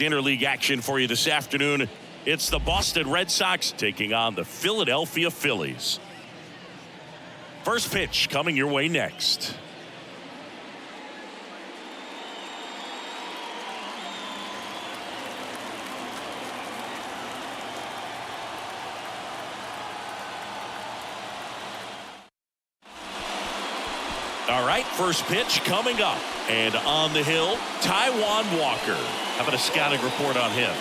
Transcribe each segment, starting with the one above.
Interleague action for you this afternoon. It's the Boston Red Sox taking on the Philadelphia Phillies. First pitch coming your way next. All right, first pitch coming up. And on the hill, Taijuan Walker. How about a scouting report on him?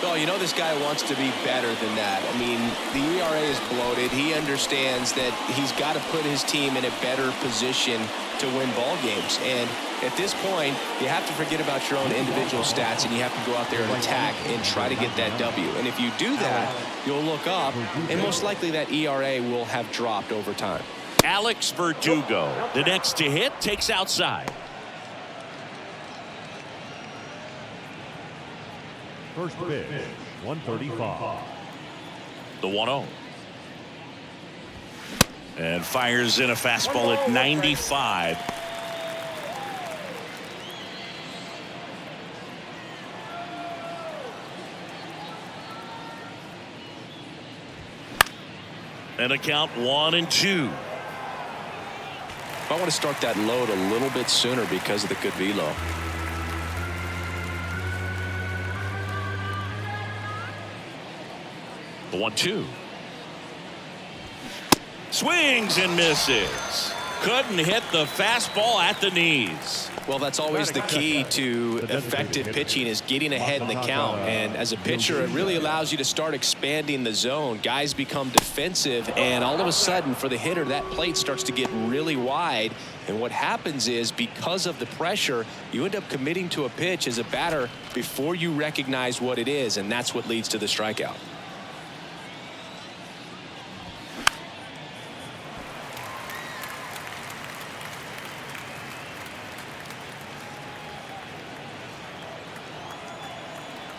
Well, you know this guy wants to be better than that. I mean, the ERA is bloated. He understands that he's got to put his team in a better position to win ball games. And at this point, you have to forget about your own individual stats, and you have to go out there and attack and try to get that W. And if you do that, you'll look up, and most likely that ERA will have dropped over time. Alex Verdugo, the next to hit, takes outside. First pitch, 135. The 1-0. And fires in a fastball at 95. And a count 1-2. I want to start that load a little bit sooner because of the good velo. The 1-2. Swings and misses. Couldn't hit the fastball at the knees. Well, that's always the key to effective pitching, is getting ahead in the count. And as a pitcher, it really allows you to start expanding the zone. Guys become defensive, and all of a sudden, for the hitter, that plate starts to get really wide. And what happens is, because of the pressure, you end up committing to a pitch as a batter before you recognize what it is, and that's what leads to the strikeout.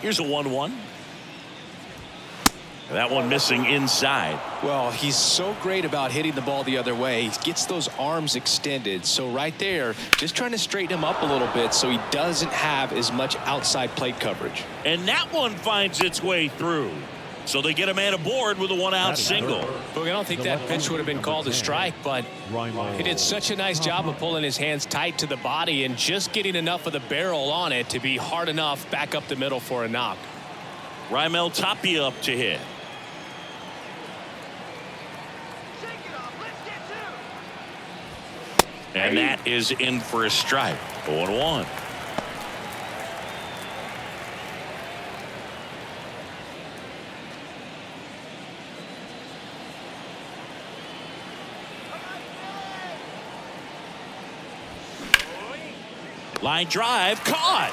Here's a 1-1. That one missing inside. Well, he's so great about hitting the ball the other way. He gets those arms extended. So right there, just trying to straighten him up a little bit so he doesn't have as much outside plate coverage. And that one finds its way through. So they get a man aboard with a one-out single. Look, I don't think that pitch would have been called a strike, but he did such a nice job of pulling his hands tight to the body and just getting enough of the barrel on it to be hard enough back up the middle for a knock. Raimel Tapia up to hit. And that is in for a strike. 0-1. Line drive, caught.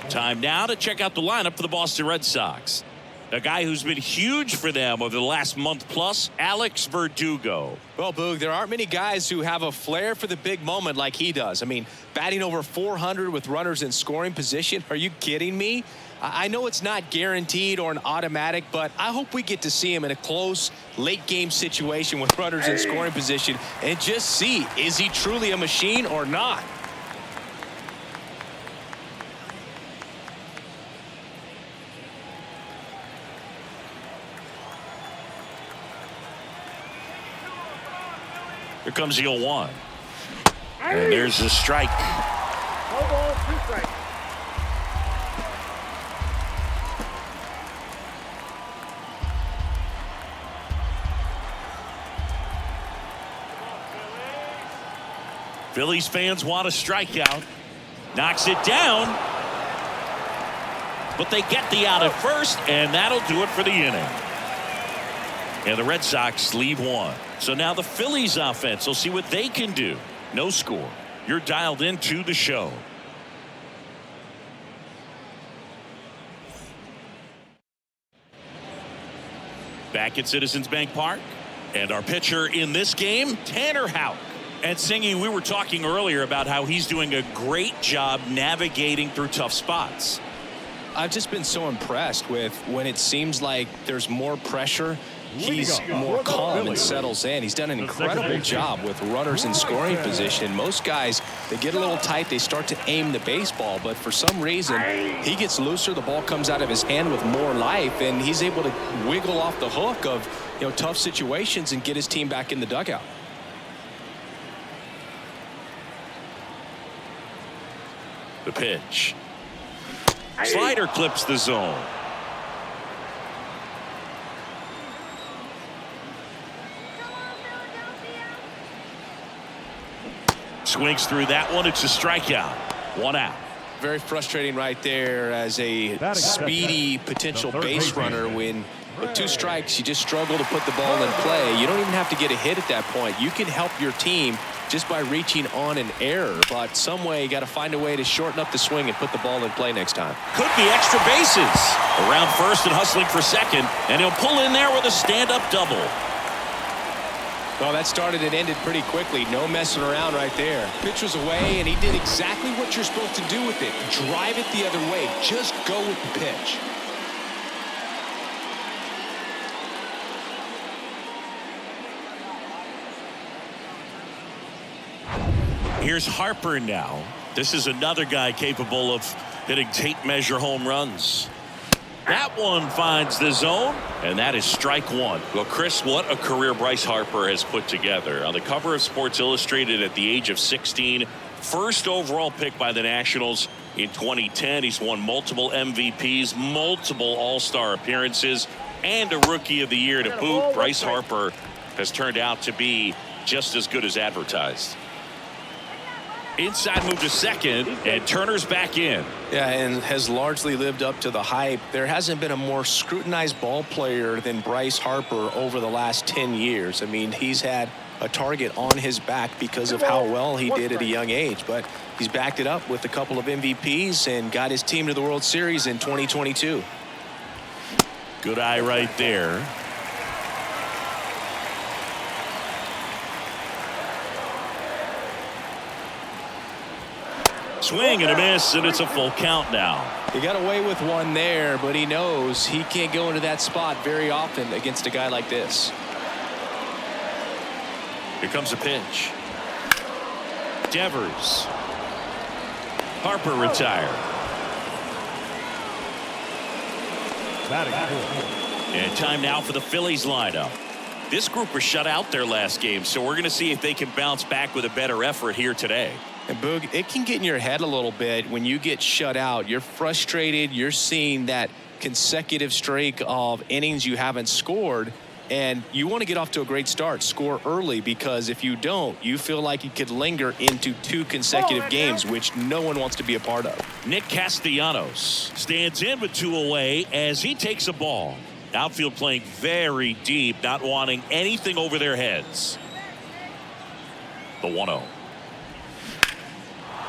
Time now to check out the lineup for the Boston Red Sox. A guy who's been huge for them over the last month plus, Alex Verdugo. Well, Boog, there aren't many guys who have a flair for the big moment like he does. I mean, batting over 400 with runners in scoring position. Are you kidding me? I know it's not guaranteed or an automatic, but I hope we get to see him in a close late game situation with runners in scoring position and just see, is he truly a machine or not? Here comes the 0-1. And there's a strike. No ball, 2 strikes. Phillies fans want a strikeout. Knocks it down. But they get the out at first, and that'll do it for the inning. And the Red Sox leave one. So now the Phillies offense will see what they can do. No score. You're dialed into the show. Back at Citizens Bank Park. And our pitcher in this game, Tanner Houck. And Singy, we were talking earlier about how he's doing a great job navigating through tough spots. I've just been so impressed with when it seems like there's more pressure he's more calm and settles in. He's done an incredible job with runners in scoring position. Most guys, they get a little tight, they start to aim the baseball, but for some reason, he gets looser, the ball comes out of his hand with more life, and he's able to wiggle off the hook of tough situations and get his team back in the dugout. The pitch. Slider clips the zone. Swings through that one. It's a strikeout. 1 out. Very frustrating right there as a speedy potential base runner. When with 2 strikes, you just struggle to put the ball in play. You don't even have to get a hit at that point. You can help your team just by reaching on an error, but some way you got to find a way to shorten up the swing and put the ball in play next time. Could be extra bases. Around first and hustling for second, and he'll pull in there with a stand-up double. Well, that started and ended pretty quickly. No messing around right there. Pitch was away, and he did exactly what you're supposed to do with it. Drive it the other way. Just go with the pitch. Here's Harper now. This is another guy capable of hitting tape measure home runs. That one finds the zone, and that is strike 1. Well, Chris, what a career Bryce Harper has put together. On the cover of Sports Illustrated at the age of 16, first overall pick by the Nationals in 2010. He's won multiple MVPs, multiple All-Star appearances, and a Rookie of the Year to boot. Bryce Harper has turned out to be just as good as advertised. Inside move to second, and Turner's back in. Yeah, and has largely lived up to the hype. There hasn't been a more scrutinized ball player than Bryce Harper over the last 10 years. I mean, he's had a target on his back because of how well he did at a young age, but he's backed it up with a couple of MVPs and got his team to the World Series in 2022. Good eye right there. Swing and a miss, and it's a full count now. He got away with one there, but he knows he can't go into that spot very often against a guy like this. Here comes a pitch. Devers. Harper retired. And time now for the Phillies lineup. This group was shut out their last game, so we're going to see if they can bounce back with a better effort here today. And Boog, it can get in your head a little bit when you get shut out. You're frustrated. You're seeing that consecutive streak of innings you haven't scored, and you want to get off to a great start, score early, because if you don't, you feel like you could linger into 2 consecutive games, which no one wants to be a part of. Nick Castellanos stands in with 2 away as he takes a ball. Outfield playing very deep, not wanting anything over their heads. The 1-0.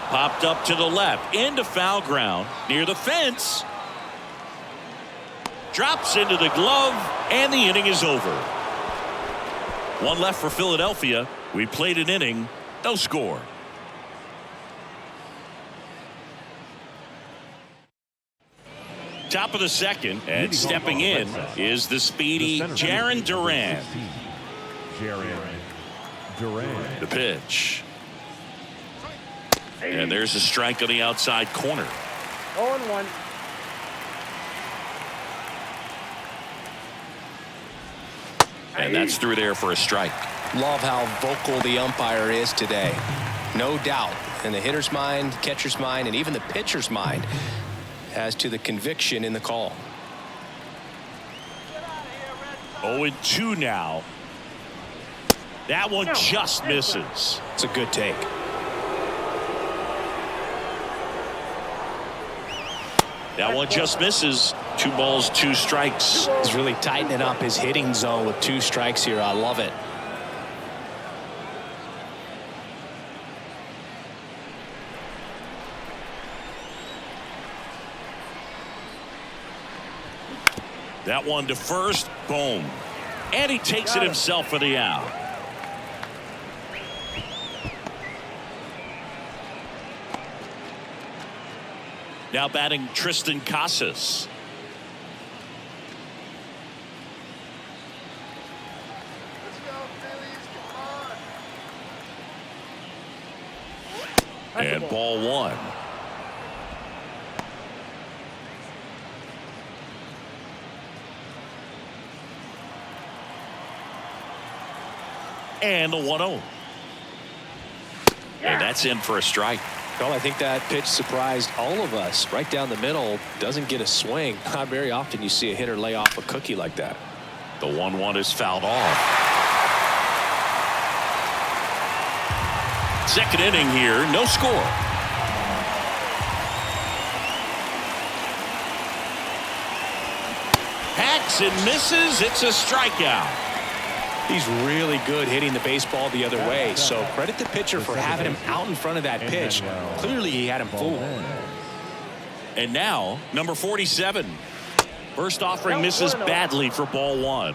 Popped up to the left, into foul ground, near the fence. Drops into the glove, and the inning is over. 1 left for Philadelphia. We played an inning, no score. Top of the second, and stepping in is the speedy Jarren Duran. The pitch. And there's a strike on the outside corner. 0-1. And that's through there for a strike. Love how vocal the umpire is today. No doubt in the hitter's mind, catcher's mind, and even the pitcher's mind as to the conviction in the call. 0-2 now. That one just misses. It's a good take. That one just misses. 2 balls, 2 strikes. He's really tightening up his hitting zone with 2 strikes here. I love it. That one to first. Boom. And he takes it himself for the out. Now batting Tristan Casas. And ball one. And the 1-0. And that's in for a strike. Well, I think that pitch surprised all of us. Right down the middle, doesn't get a swing. Not very often you see a hitter lay off a cookie like that. The 1-1 is fouled off. Second inning here, no score. Hacks and misses. It's a strikeout. He's really good hitting the baseball the other way, so credit the pitcher for having him out in front of that pitch. Clearly he had him fooled. And now number 47. First offering misses badly for ball one.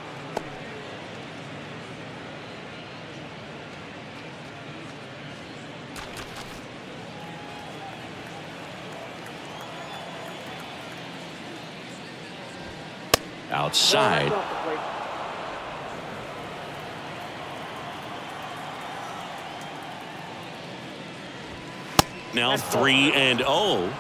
Outside. Now 3-0.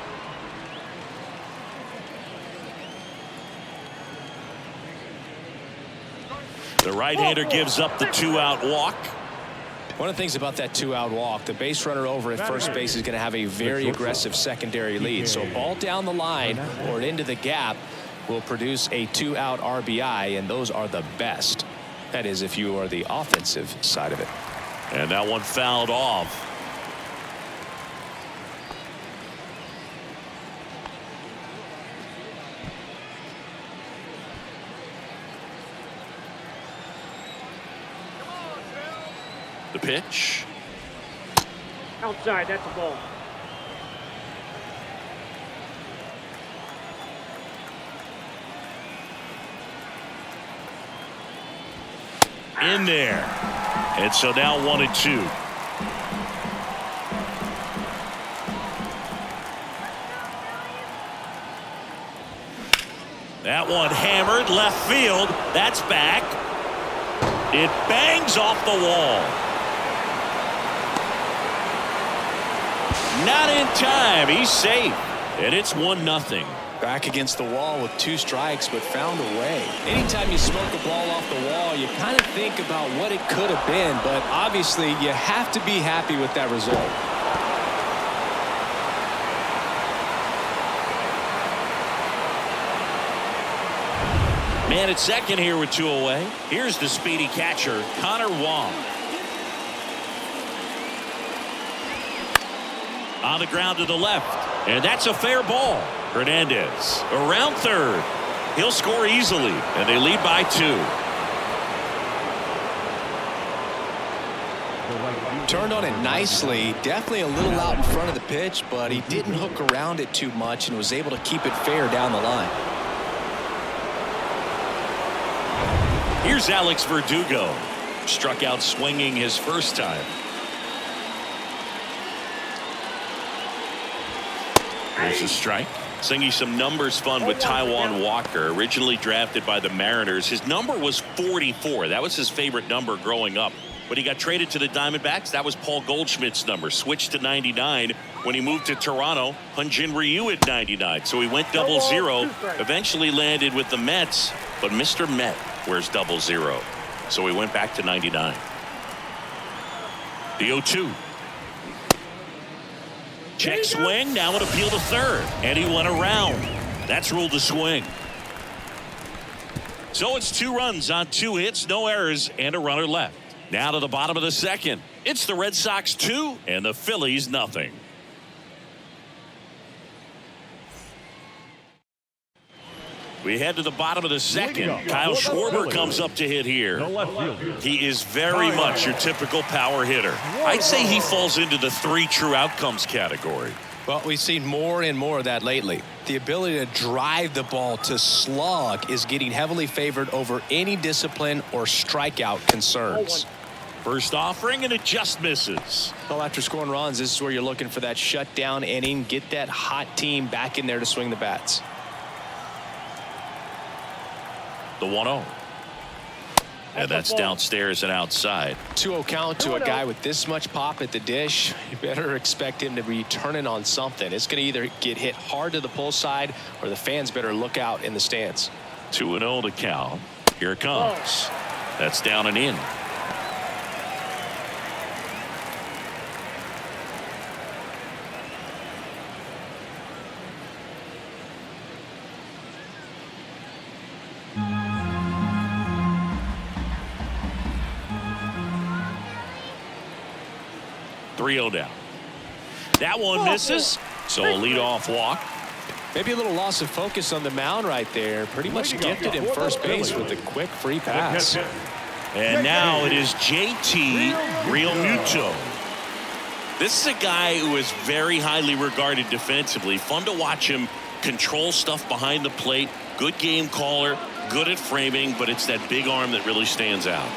The right-hander gives up the 2-out walk. One of the things about that 2-out walk, the base runner over at first base is going to have a very aggressive secondary lead. So a ball down the line or into the gap will produce a 2-out RBI, and those are the best. That is, if you are the offensive side of it. And that one fouled off. The pitch. Outside, that's a ball. In there. And so now 1-2. That one hammered left field. That's back. It bangs off the wall. Not in time. He's safe. And it's 1-0. Back against the wall with 2 strikes, but found a way. Anytime you smoke a ball off the wall, you kind of think about what it could have been, but obviously you have to be happy with that result. Man at second here with 2 away. Here's the speedy catcher, Connor Wong. On the ground to the left, and that's a fair ball. Hernandez around third. He'll score easily, and they lead by 2. Turned on it nicely. Definitely a little out in front of the pitch, but he didn't hook around it too much and was able to keep it fair down the line. Here's Alex Verdugo. Struck out swinging his first time. There's a strike. Singing some numbers fun with Taijuan Walker, originally drafted by the Mariners. His number was 44. That was his favorite number growing up. When he got traded to the Diamondbacks, that was Paul Goldschmidt's number. Switched to 99. When he moved to Toronto, Hyun-Jin Ryu at 99. So he went 00. Eventually landed with the Mets, but Mr. Met wears 00. So he went back to 99. The 0-2. Check swing. Now an appeal to third. And he went around. That's ruled a swing. So it's 2 runs on 2 hits, no errors, and a runner left. Now to the bottom of the second. It's the Red Sox 2 and the Phillies nothing. We head to the bottom of the second. Kyle Schwarber comes up to hit here. He is very much your typical power hitter. I'd say he falls into the 3 true outcomes category. Well, we've seen more and more of that lately. The ability to drive the ball to slug is getting heavily favored over any discipline or strikeout concerns. First offering, and it just misses. Well, after scoring runs, this is where you're looking for that shutdown inning. Get that hot team back in there to swing the bats. The 1-0. And that's downstairs and outside. 2-0 count to a guy with this much pop at the dish. You better expect him to be turning on something. It's going to either get hit hard to the pull side or the fans better look out in the stands. 2-0 to count. Here it comes. That's down and in. Down. That one misses. So a leadoff walk. Maybe a little loss of focus on the mound right there. Pretty much gifted him first base with a quick free pass. And now it is JT Realmuto. This is a guy who is very highly regarded defensively. Fun to watch him control stuff behind the plate. Good game caller. Good at framing. But it's that big arm that really stands out.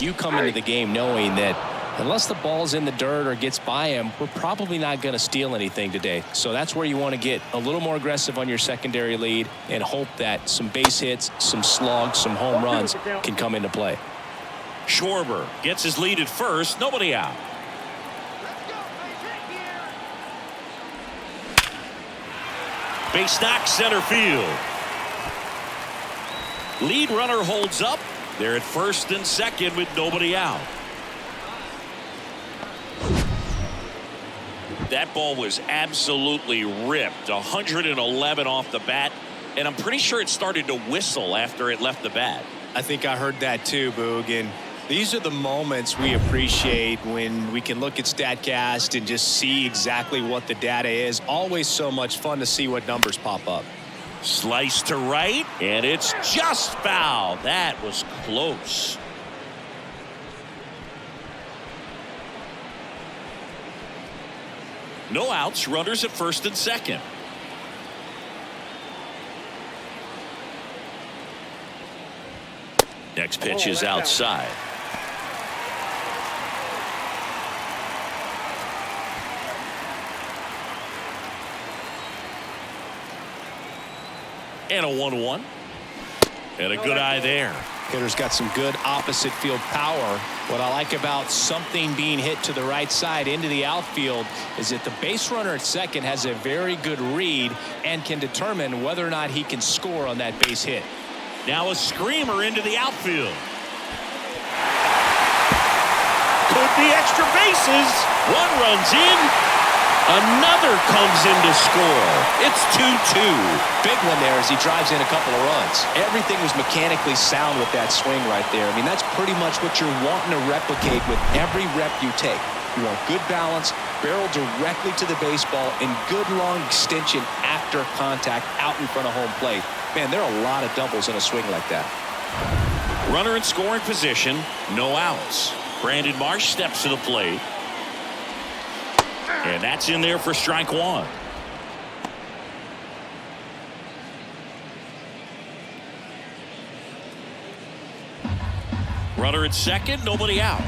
You come into the game knowing that unless the ball's in the dirt or gets by him, we're probably not going to steal anything today. So that's where you want to get a little more aggressive on your secondary lead and hope that some base hits, some slugs, some home runs can come into play. Schwarber gets his lead at first. Nobody out. Base knock center field. Lead runner holds up. They're at first and second with nobody out. That ball was absolutely ripped. 111 off the bat. And I'm pretty sure it started to whistle after it left the bat. I think I heard that too, Boog. And these are the moments we appreciate when we can look at StatCast and just see exactly what the data is. Always so much fun to see what numbers pop up. Slice to right, and it's just foul. That was close. No outs, runners at first and second. Next pitch is outside. And a 1-1. And a good eye there. Hitter's got some good opposite field power. What I like about something being hit to the right side into the outfield is that the base runner at second has a very good read and can determine whether or not he can score on that base hit. Now a screamer into the outfield. Could be extra bases. One runs in. Another comes in to score. It's 2-2. Big one there as he drives in a couple of runs. Everything was mechanically sound with that swing right there. I mean, that's pretty much what you're wanting to replicate with every rep you take. You want good balance, barrel directly to the baseball, and good long extension after contact out in front of home plate. Man, there are a lot of doubles in a swing like that. Runner in scoring position, no outs. Brandon Marsh steps to the plate. And that's in there for strike one. Runner at second, nobody out.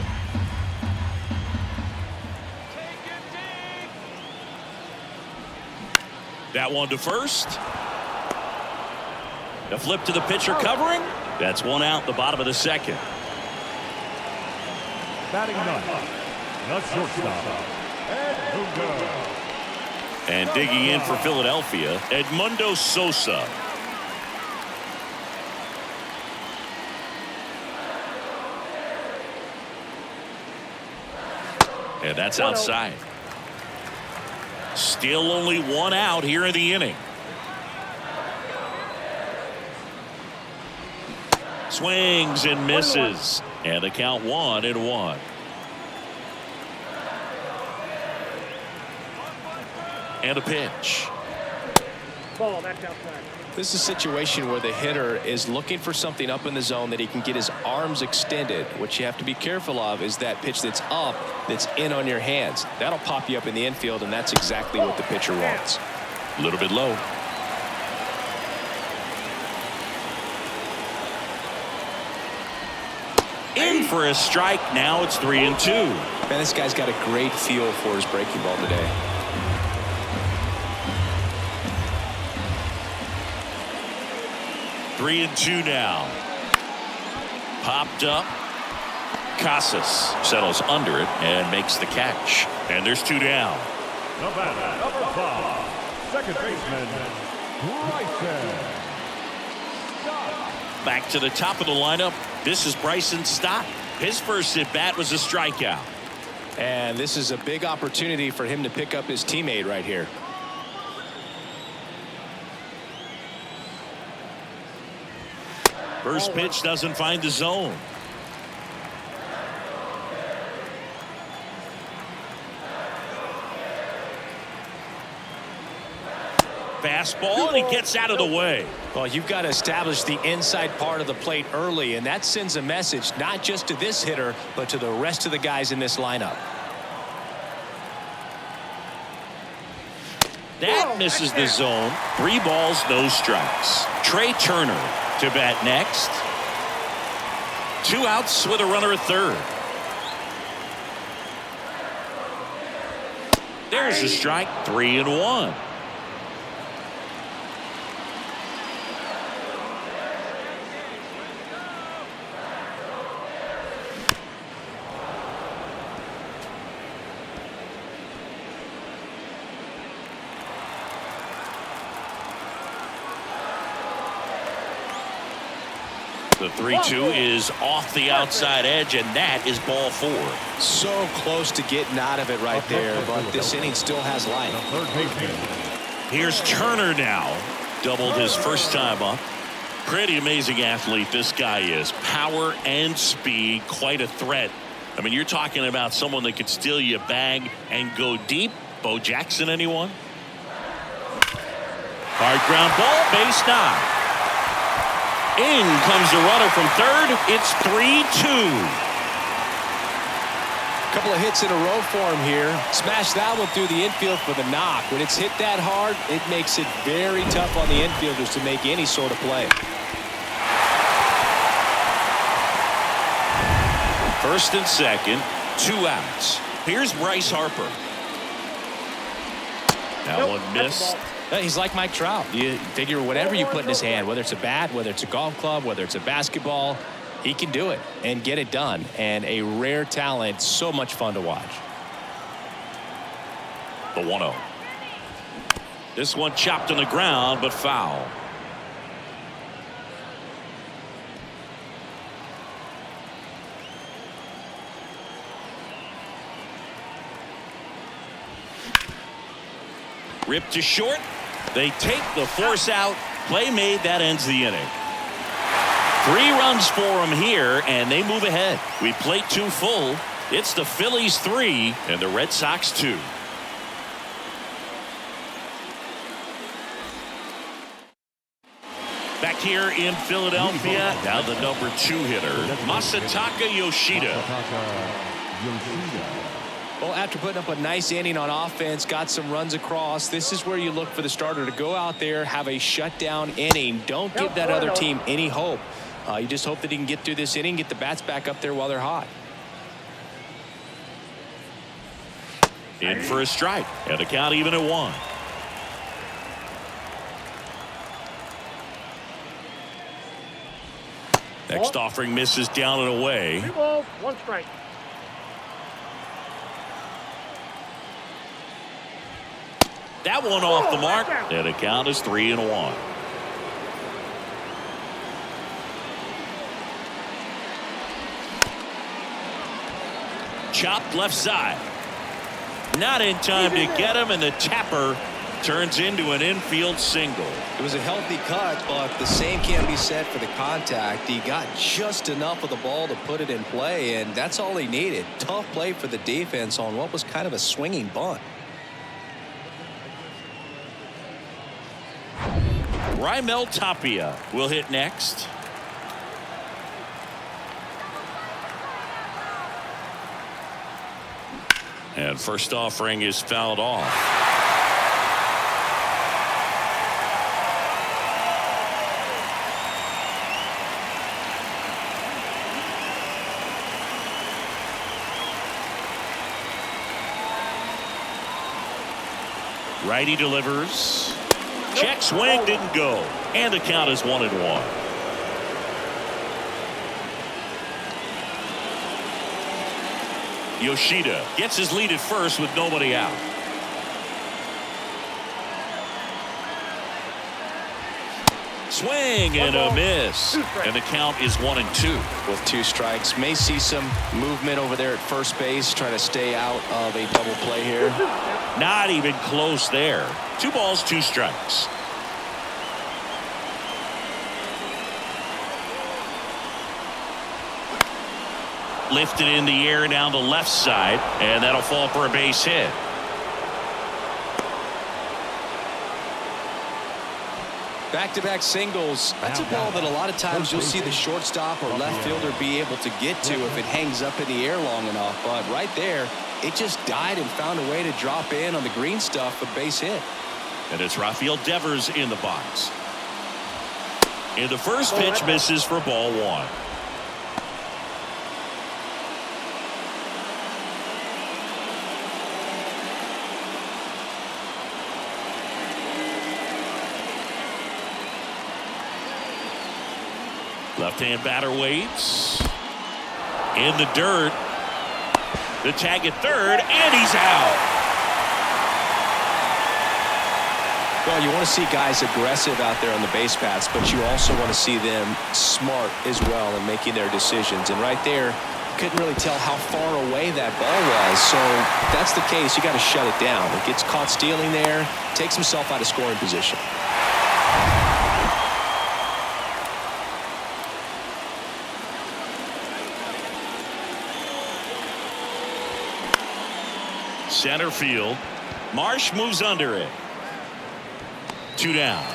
That one to first. A flip to the pitcher covering. That's one out, the bottom of the second. Batting ninth, the shortstop, Edmundo. And digging in for Philadelphia, Edmundo Sosa. And that's outside. Still only one out here in the inning. Swings and misses. And the count 1-1. And a pitch. Ball, that's outside. This is a situation where the hitter is looking for something up in the zone that he can get his arms extended. What you have to be careful of is that pitch that's up, that's in on your hands. That'll pop you up in the infield, and that's exactly what the pitcher wants. A little bit low. In for a strike. Now it's 3-2. Man, this guy's got a great feel for his breaking ball today. 3-2 now. Popped up. Casas settles under it and makes the catch. And there's 2 down. The batter, number 5, second baseman, Bryson. Back to the top of the lineup. This is Bryson Stott. His first at bat was a strikeout. And this is a big opportunity for him to pick up his teammate right here. First pitch doesn't find the zone. Fastball, and he gets out of the way. Well, you've got to establish the inside part of the plate early, and that sends a message not just to this hitter, but to the rest of the guys in this lineup. That misses the zone. 3 balls, no strikes. Trey Turner to bat next. 2 outs with a runner at third. There's a strike. 3-1. The 3-2 is off the outside edge, and that is ball 4. So close to getting out of it right there, but this inning still has life. Here's Turner now. Doubled his first time up. Pretty amazing athlete this guy is. Power and speed, quite a threat. I mean, you're talking about someone that could steal you a bag and go deep. Bo Jackson, anyone? Hard ground ball, base knock. In comes the runner from third. It's 3-2. Couple of hits in a row for him here. Smash that one through the infield for the knock. When it's hit that hard, it makes it very tough on the infielders to make any sort of play. First and second, 2 outs. Here's Bryce Harper. That one missed. He's like Mike Trout. You figure whatever you put in his hand, whether it's a bat, whether it's a golf club, whether it's a basketball, he can do it and get it done. And a rare talent, so much fun to watch. The 1-0. This one chopped on the ground, but foul. Ripped to short. They take the force out. Play made. That ends the inning. 3 runs for them here, and they move ahead. We plate 2 full. It's the Phillies 3 and the Red Sox 2. Back here in Philadelphia, now the number 2 hitter, Masataka Yoshida. Well, after putting up a nice inning on offense, got some runs across, this is where you look for the starter to go out there, have a shutdown inning. Don't give that other team any hope. You just hope that he can get through this inning, get the bats back up there while they're hot. In for a strike, and the count even at 1. Next offering misses down and away. 2 balls, 1 strike. That one off the mark, and the count is 3-1. Chopped left side. Not in time to get him, and the tapper turns into an infield single. It was a healthy cut, but the same can't be said for the contact. He got just enough of the ball to put it in play, and that's all he needed. Tough play for the defense on what was kind of a swinging bunt. Raimel Tapia will hit next. And first offering is fouled off. Righty delivers. Check swing, didn't go. And the count is 1-1. Yoshida gets his lead at first with nobody out. Swing and a miss. And the count is 1-2. With 2 strikes. May see some movement over there at first base. Trying to stay out of a double play here. Not even close there. 2 balls, 2 strikes. Lifted in the air down the left side, and that'll fall for a base hit. Back-to-back singles. That's a ball that a lot of times you'll see the shortstop or left fielder be able to get to if it hangs up in the air long enough. But right there, it just died and found a way to drop in on the green stuff, a base hit. And it's Rafael Devers in the box. And the first pitch misses for ball 1. Left-hand batter waits. In the dirt. The tag at third, and he's out. Well, you want to see guys aggressive out there on the base paths, but you also want to see them smart as well in making their decisions. And right there, couldn't really tell how far away that ball was. So if that's the case, you got to shut it down. It gets caught stealing there, takes himself out of scoring position. Center field. Marsh moves under it. 2 down.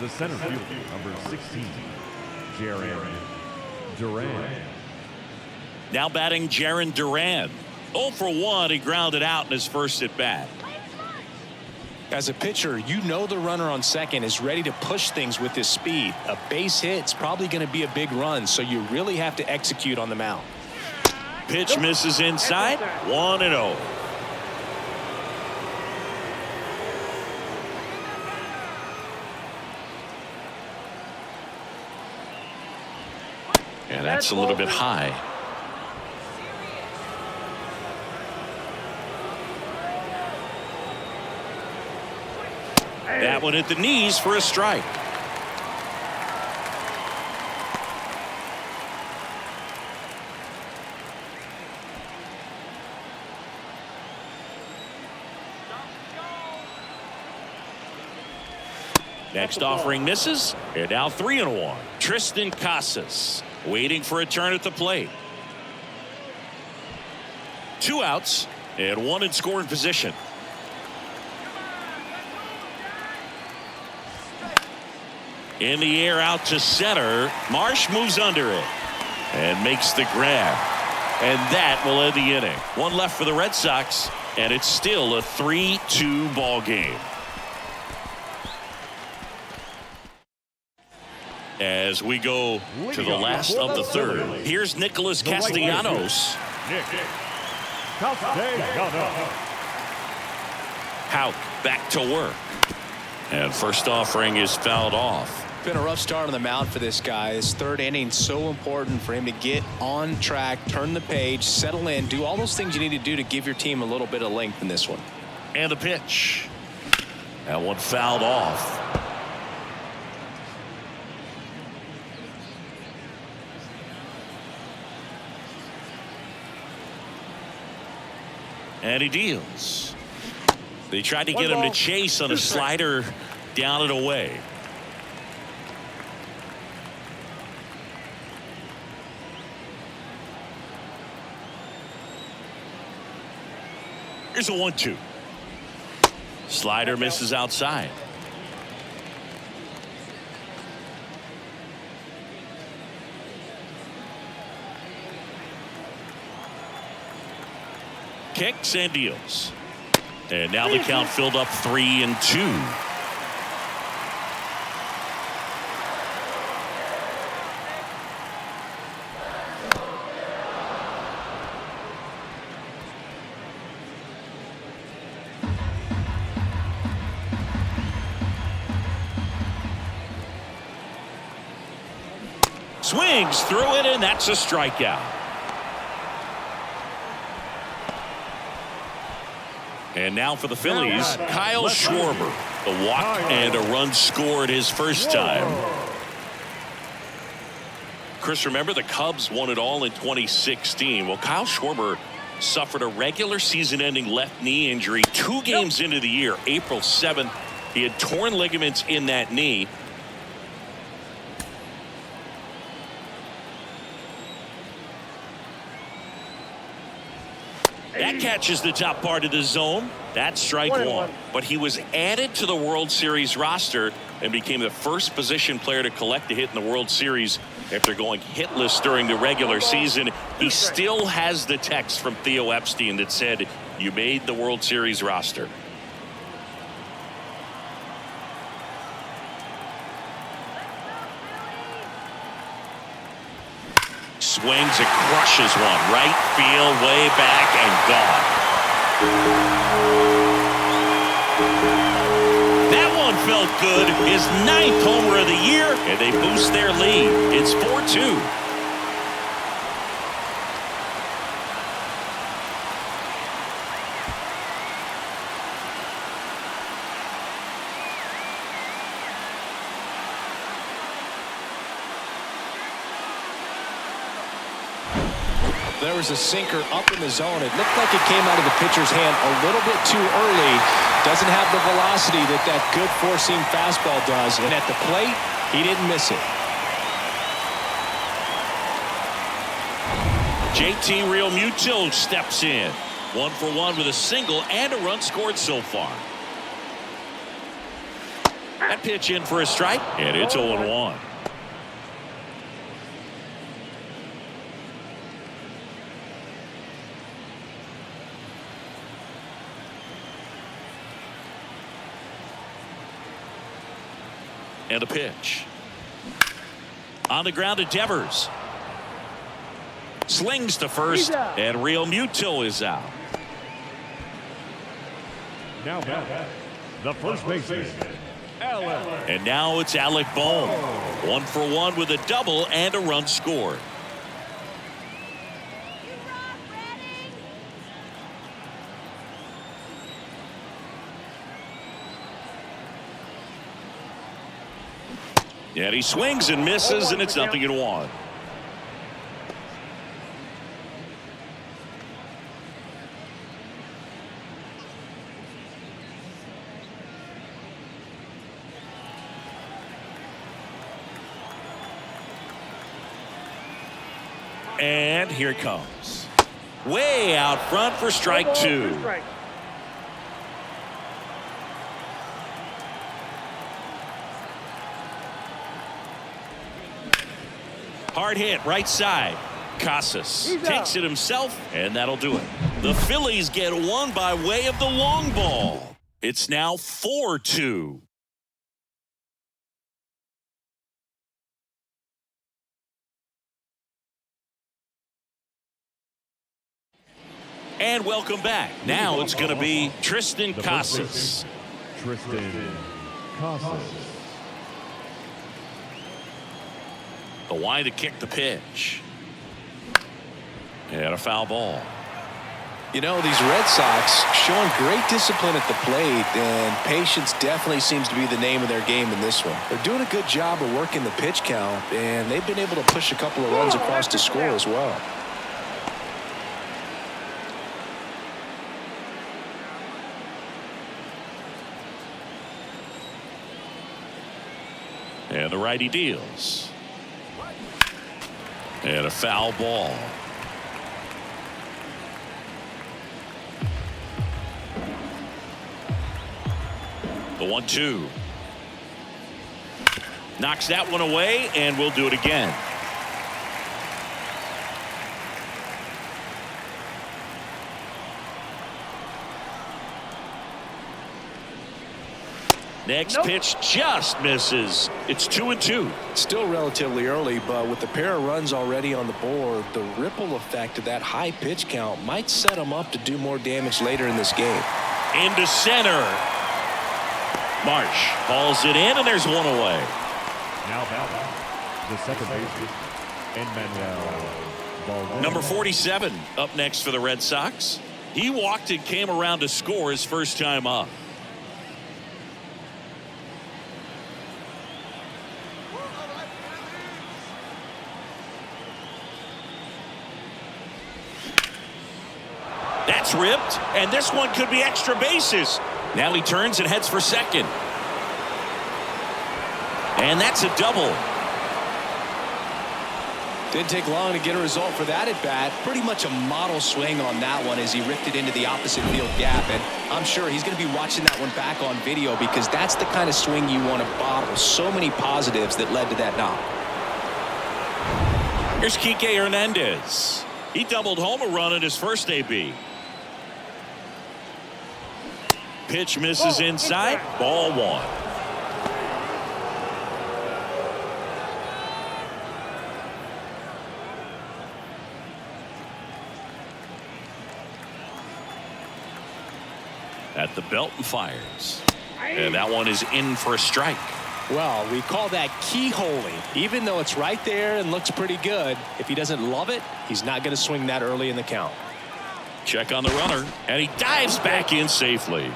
The center fielder, number 16, Jarren Duran. Now batting Jarren Duran. 0 for 1. He grounded out in his first at bat. As a pitcher, you know the runner on second is ready to push things with his speed. A base hit's probably going to be a big run, so you really have to execute on the mound. Pitch misses inside. 1-0. And that's a little bit high. That one at the knees for a strike. Next offering misses, and now 3-1. Tristan Casas waiting for a turn at the plate. 2 outs and 1 in scoring position. In the air out to center. Marsh moves under it and makes the grab. And that will end the inning. 1 left for the Red Sox, and it's still a 3-2 ball game. As we go to the last of the third, here's Nicholas Castellanos. Houck back to work. And first offering is fouled off. Been a rough start on the mound for this guy. His 3rd inning, so important for him to get on track, turn the page, settle in, do all those things you need to do to give your team a little bit of length in this one. And the pitch. That one fouled off. And he deals. They tried to get him to chase on a slider down and away. Here's a 1-2. Slider misses outside. Kicks and deals. And now the count filled up 3-2. Swings through it, and that's a strikeout. And now for the Phillies, Kyle Schwarber. The walk and a run scored his first time. Chris, remember the Cubs won it all in 2016. Well, Kyle Schwarber suffered a regular season-ending left knee injury 2 games into the year. April 7th, he had torn ligaments in that knee. That catches the top part of the zone. That's strike one. But he was added to the World Series roster and became the first position player to collect a hit in the World Series after going hitless during the regular season. He still has the text from Theo Epstein that said, "You made the World Series roster." Swings and crushes one. Right field, way back, and gone. That one felt good. His 9th homer of the year, and they boost their lead. It's 4-2. There was a sinker up in the zone. It looked like it came out of the pitcher's hand a little bit too early. Doesn't have the velocity that good four-seam fastball does. And at the plate, he didn't miss it. JT Realmuto steps in. 1 for 1 with a single and a run scored so far. That pitch in for a strike, and it's 0-1. And a pitch. On the ground to Devers. Slings to first, and Realmuto is out. Now back, the first baseman, Alec. And now it's Alec Bohm. 1 for 1 with a double and a run scored. And he swings and misses, and it's 0-1. And here it comes. Way out front for strike 2. Hard hit right side. Casas takes it himself, and that'll do it. The Phillies get one by way of the long ball. It's now 4-2. And welcome back. Now it's going to be Tristan Casas. Tristan Casas. The line to kick the pitch. And a foul ball. You know, these Red Sox showing great discipline at the plate, and patience definitely seems to be the name of their game in this one. They're doing a good job of working the pitch count, and they've been able to push a couple of runs across the score as well. And the righty deals. And a foul ball. The 1-2. Knocks that one away, and we'll do it again. Next pitch just misses. It's 2-2. Still relatively early, but with the pair of runs already on the board, the ripple effect of that high pitch count might set them up to do more damage later in this game. Into center. Marsh hauls it in, and there's one away. Now back, The second baseman, Emmanuel. Number 47 up next for the Red Sox. He walked and came around to score his first time up. That's ripped, and this one could be extra bases. Now he turns and heads for second. And that's a double. Didn't take long to get a result for that at bat. Pretty much a model swing on that one as he ripped it into the opposite field gap. And I'm sure he's going to be watching that one back on video because that's the kind of swing you want to bottle. So many positives that led to that knock. Here's Kike Hernandez. He doubled home a run in his first AB. Pitch misses inside. Ball one. At the belt and fires. And that one is in for a strike. Well, we call that keyholing. Even though it's right there and looks pretty good, if he doesn't love it, he's not going to swing that early in the count. Check on the runner, and he dives back in safely.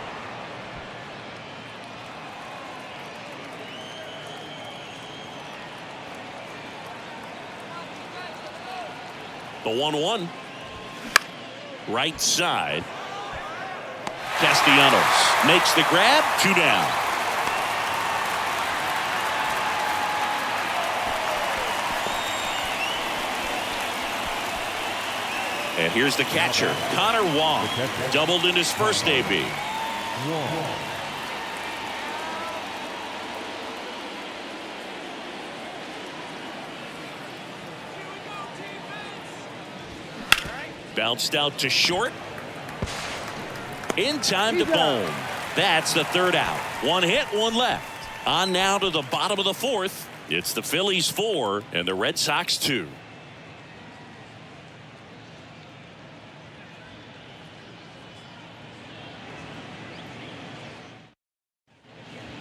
The 1-1. Right side. Castellanos makes the grab. 2 down. And here's the catcher, Connor Wong. Doubled in his first AB. Bounced out to short. In time to Bone. That's the third out. 1 hit, 1 left. On now to the bottom of the fourth. It's the Phillies 4 and the Red Sox 2.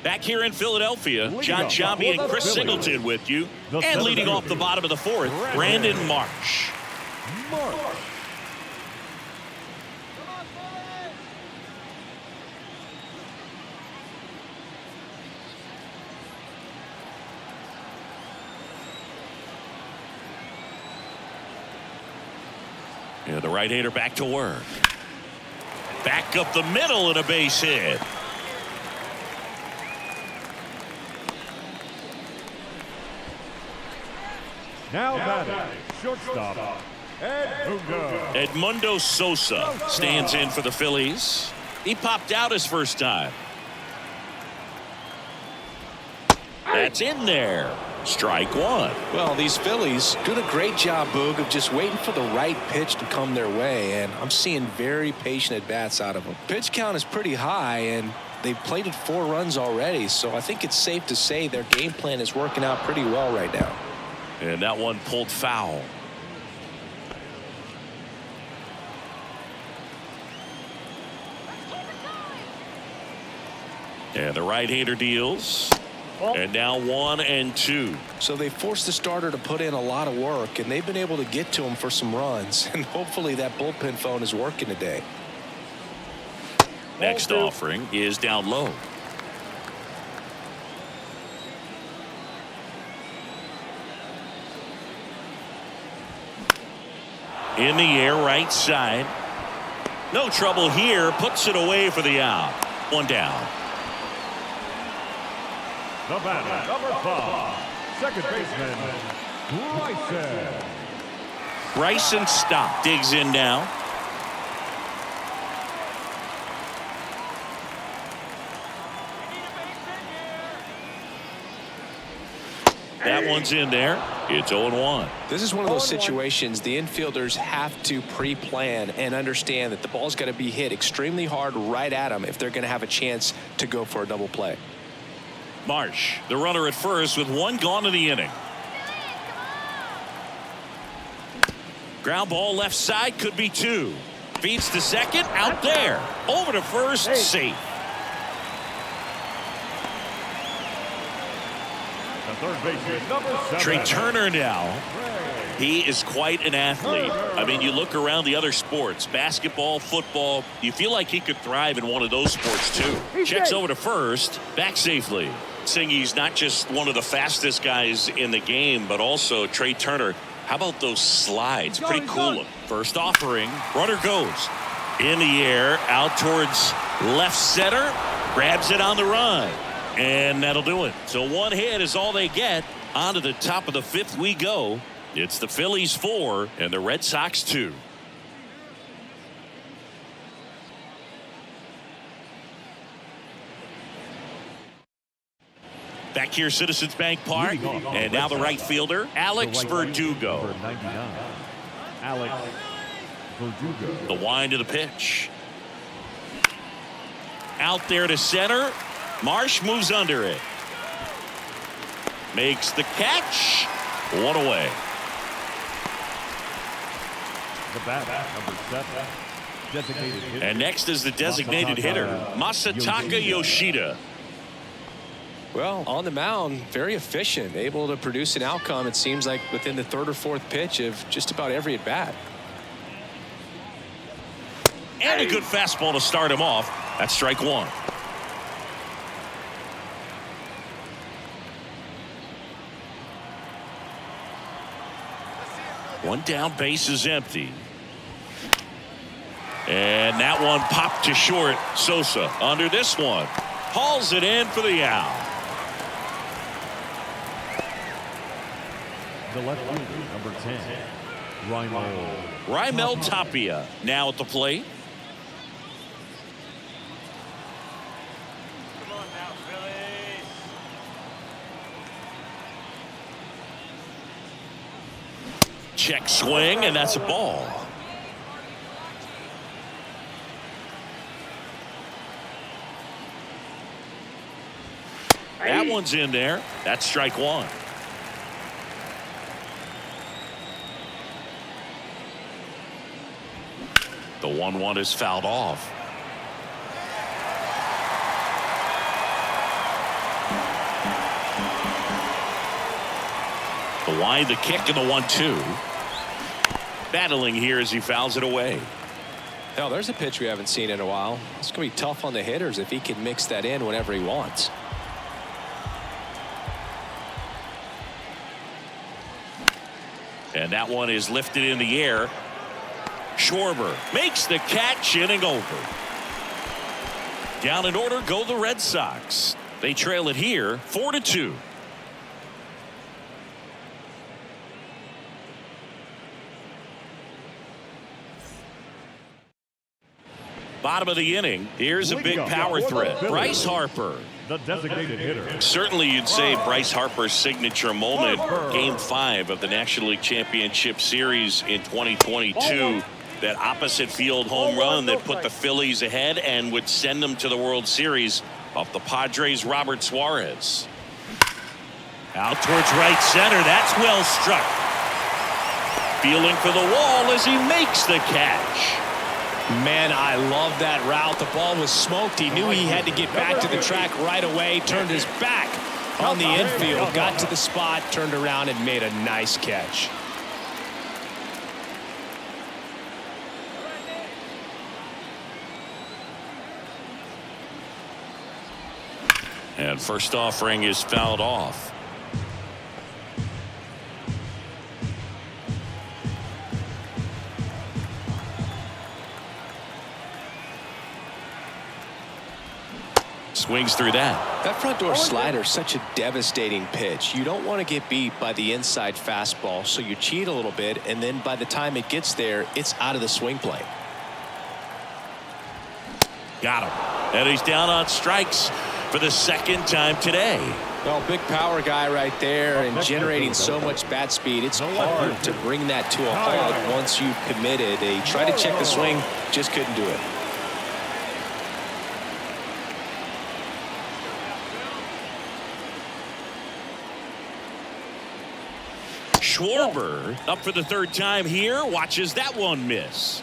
Back here in Philadelphia, John Chambi and Chris Singleton with you. And leading off the bottom of the fourth, Brandon Marsh. Yeah, the right-hander back to work. Back up the middle and a base hit. Now batting, shortstop, Edmundo Sosa stands in for the Phillies. He popped out his first time. That's in there. Strike 1. Well, these Phillies doing a great job, Boog, of just waiting for the right pitch to come their way, and I'm seeing very patient at-bats out of them. Pitch count is pretty high, and they've plated 4 runs already, so I think it's safe to say their game plan is working out pretty well right now. And that one pulled foul. And the right-hander deals. And now 1 and 2. So they forced the starter to put in a lot of work, and they've been able to get to him for some runs. And hopefully that bullpen phone is working today. Next offering is down low. In the air, right side. No trouble here. Puts it away for the out. 1 down. The batter, number 5, second baseman, Bryson. Bryson Stott digs in now. That one's in there. It's 0-1. This is one of those situations the infielders have to pre-plan and understand that the ball's got to be hit extremely hard right at them if they're going to have a chance to go for a double play. Marsh, the runner at first with 1 gone in the inning. Ground ball left side, could be 2. Feeds to second, out there. Over to first, safe. The third baseman, number 7. Trey Turner now. He is quite an athlete. I mean, you look around the other sports, basketball, football, you feel like he could thrive in one of those sports too. Checks over to first, back safely. Saying he's not just one of the fastest guys in the game, but also Trey Turner. How about those slides? Pretty cool. First offering, runner goes in the air, out towards left center, grabs it on the run, and that'll do it. So one hit is all they get. On to the top of the 5th we go. It's the Phillies 4 and the Red Sox 2. Back here, Citizens Bank Park, and now the right fielder, Alex Verdugo. Alex Verdugo. The wind of the pitch. Out there to center. Marsh moves under it. Makes the catch. One away. The bat, number 7. Designated hitter. And next is the designated hitter, Masataka Yoshida. Well, on the mound, very efficient, able to produce an outcome, it seems like, within the 3rd or 4th pitch of just about every at bat. And a good fastball to start him off. That's strike 1. One down, base is empty. And that one popped to short. Sosa under this one. Hauls it in for the out. The left fielder, number 10. Raimel Tapia now at the plate. Come on now, Phillies. Check swing, and that's a ball. That one's in there. That's strike 1. The 1-1 is fouled off. The wind, the kick, and the 1-2. Battling here as he fouls it away. Now, there's a pitch we haven't seen in a while. It's going to be tough on the hitters if he can mix that in whenever he wants. And that one is lifted in the air. Schwarber makes the catch, inning over. Down in order go the Red Sox. They trail it here 4-2. Bottom of the inning. Here's a big power threat. Bryce Harper. The designated hitter. Certainly you'd say Bryce Harper's signature moment, Game 5 of the National League Championship Series in 2022. That opposite field home run that put the Phillies ahead and would send them to the World Series off the Padres' Robert Suarez. Out towards right center. That's well struck. Feeling for the wall as he makes the catch. Man, I love that route. The ball was smoked. He knew he had to get back to the track right away. Turned his back on the infield. Got to the spot, turned around, and made a nice catch. And first offering is fouled off. Swings through that. That front door slider is such a devastating pitch. You don't want to get beat by the inside fastball, so you cheat a little bit, and then by the time it gets there, it's out of the swing plane. Got him. And he's down on strikes for the 2nd time today. Well, big power guy right there, and generating so much bat speed, it's hard to bring that to a halt once you've committed. They tried to check the swing, just couldn't do it. Schwarber up for the 3rd time here. Watches that one miss.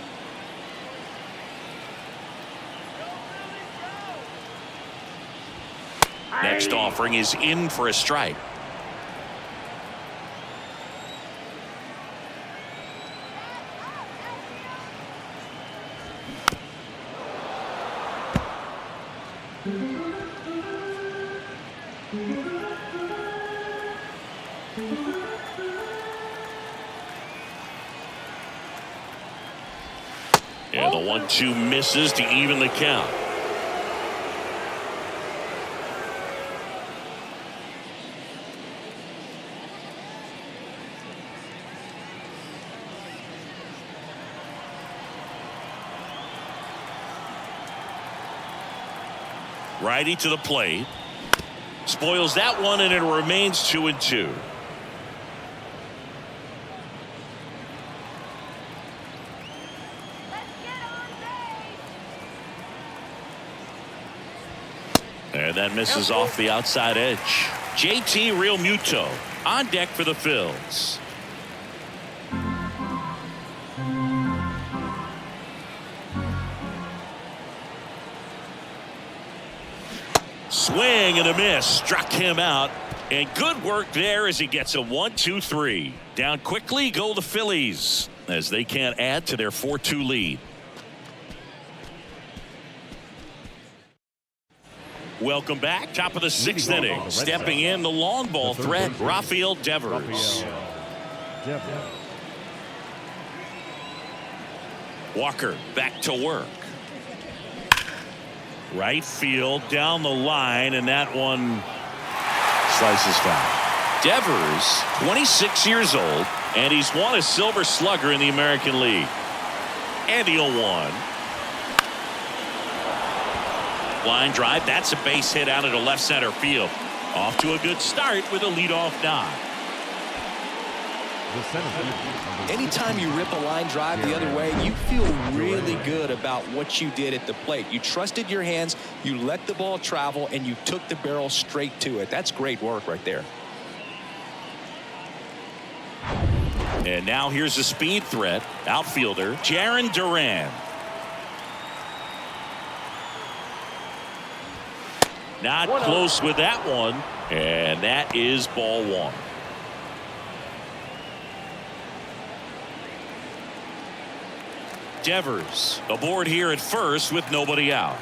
Next offering is in for a strike. And the 1-2 misses to even the count. Righty to the plate. Spoils that one, and it remains 2-2. And that misses off the outside edge. JT Realmuto on deck for the Phillies. Swing and a miss. Struck him out. And good work there as he gets a 1-2-3. Down quickly go the Phillies as they can't add to their 4-2 lead. Welcome back. Top of the 6th inning. Stepping in the long ball threat, Rafael Devers. Walker back to work. Right field down the line, and that one slices foul. Devers, 26 years old, and he's won a Silver Slugger in the American League. And the 0-1. Line drive, that's a base hit out into left center field. Off to a good start with a leadoff knock. Anytime you rip a line drive the other way, you feel really good about what you did at the plate. You trusted your hands, you let the ball travel, and you took the barrel straight to it. That's great work right there. And now here's a speed threat. Outfielder Jarren Duran. Not close with that one, and that is ball one. Devers aboard here at first with nobody out.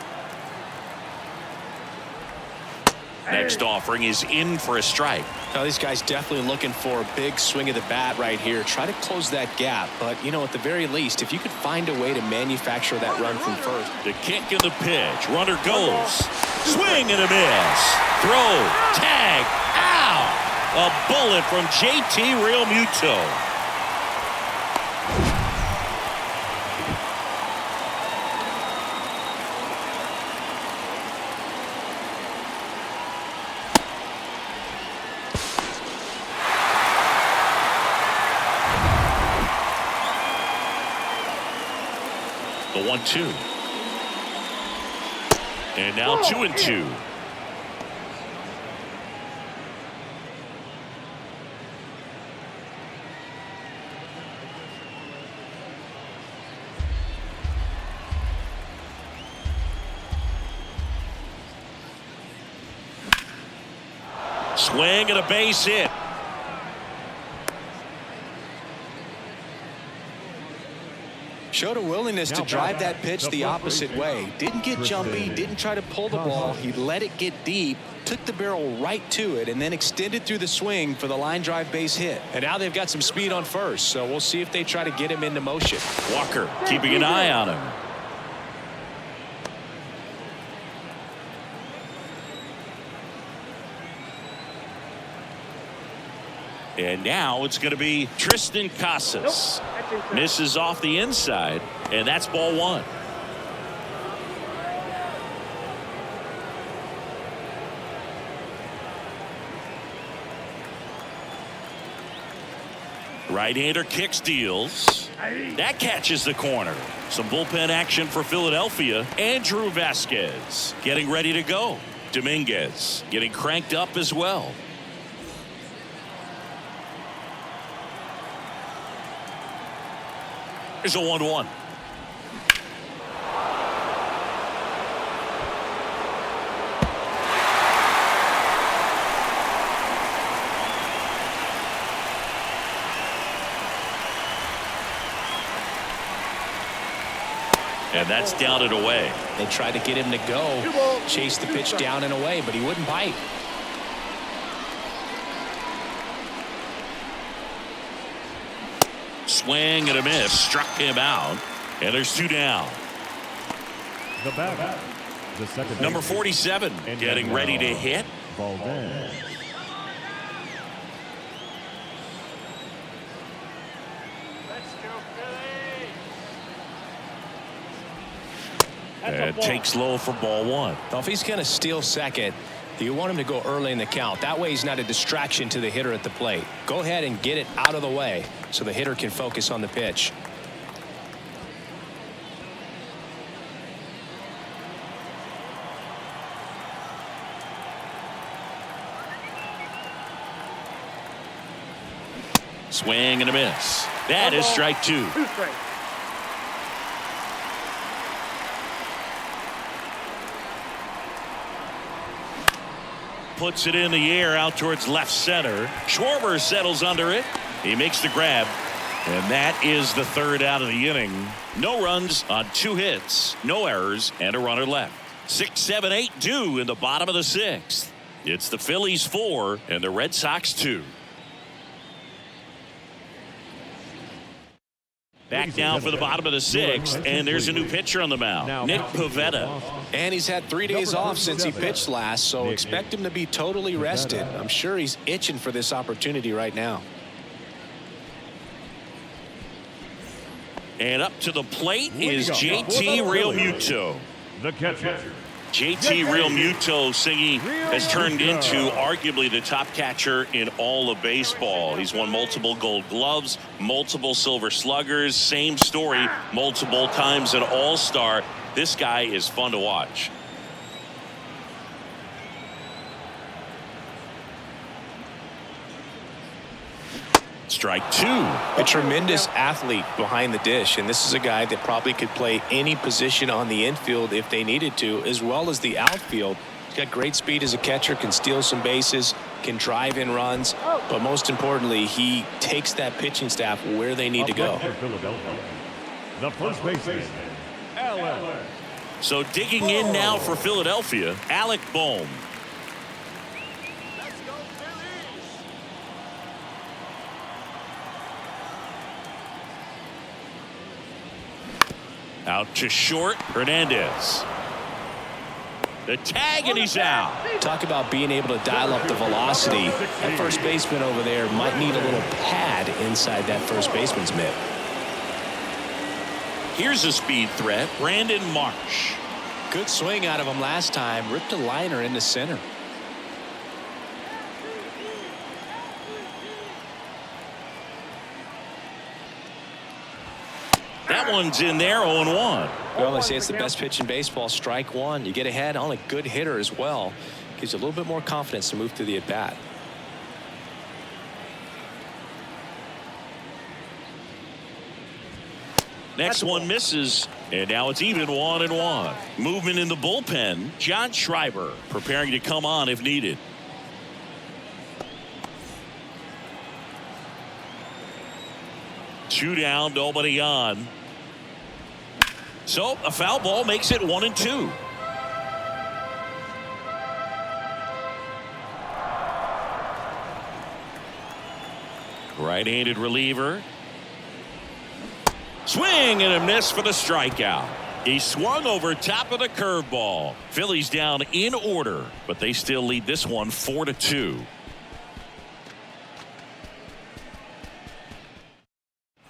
Next offering is in for a strike. Now these guys definitely looking for a big swing of the bat right here. Try to close that gap, but you know, at the very least, if you could find a way to manufacture that run from first. The kick and the pitch. Runner goes. Swing and a miss. Throw. Tag. Out. A bullet from JT Realmuto. The 1-2. And now 2-2. Swing and a base hit. Showed a willingness to drive that pitch the opposite way. Didn't get jumpy, didn't try to pull the ball. He let it get deep, took the barrel right to it, and then extended through the swing for the line drive base hit. And now they've got some speed on first, so we'll see if they try to get him into motion. Walker keeping an eye on him. And now it's going to be Tristan Casas. Misses off the inside, and that's ball one. Right-hander kicks, deals. That catches the corner. Some bullpen action for Philadelphia. Andrew Vasquez getting ready to go. Dominguez getting cranked up as well. Here's a 1-1. And that's down and away. They tried to get him to go, chase the pitch down and away, but he wouldn't bite. Swing and a miss. Struck him out. And there's 2 down. The batter, the second Number baseman, 47 getting ready to hit. Valdez. Let's go, Phillies. Takes low for ball 1. Now, if he's going to steal second, you want him to go early in the count. That way he's not a distraction to the hitter at the plate. Go ahead and get it out of the way so the hitter can focus on the pitch. Swing and a miss. That is strike 2. 2 strikes. Puts it in the air out towards left center. Schwarber settles under it. He makes the grab. And that is the 3rd out of the inning. No runs on 2 hits, no errors, and a runner left. 6, 7, 8 due in the bottom of the 6th. It's the Phillies 4 and the Red Sox 2. Back now for the bottom of the 6th, and there's a new pitcher on the mound, Nick Pivetta. And he's had 3 days off since he pitched last, so expect him to be totally rested. I'm sure he's itching for this opportunity right now. And up to the plate is JT Realmuto. The catcher, JT Realmuto singing has turned into arguably the top catcher in all of baseball. He's won multiple Gold Gloves, multiple Silver Sluggers, same story, multiple times an All-Star. This guy is fun to watch. Strike 2. A tremendous athlete behind the dish, and this is a guy that probably could play any position on the infield if they needed to, as well as the outfield. He's got great speed as a catcher, can steal some bases, can drive in runs, but most importantly, he takes that pitching staff where they need to go. the first baseman, Allen. So digging in now for Philadelphia, Alec Bohm. Let's go, Phillies. Out to short, Hernandez. The tag, and he's out. Talk about being able to dial up the velocity. That first baseman over there might need a little pad inside that first baseman's mitt. Here's a speed threat, Brandon Marsh. Good swing out of him last time. Ripped a liner into center. That one's in there, 0-1. Well, they say it's the best pitch in baseball. Strike 1. You get ahead on a good hitter as well. Gives you a little bit more confidence to move through the at-bat. Next one misses, and now it's even 1-1. Movement in the bullpen. John Schreiber preparing to come on if needed. Two down, nobody on. So a foul ball makes it 1-2. Right-handed reliever. Swing and a miss for the strikeout. He swung over top of the curveball. Phillies down in order, but they still lead this one 4-2.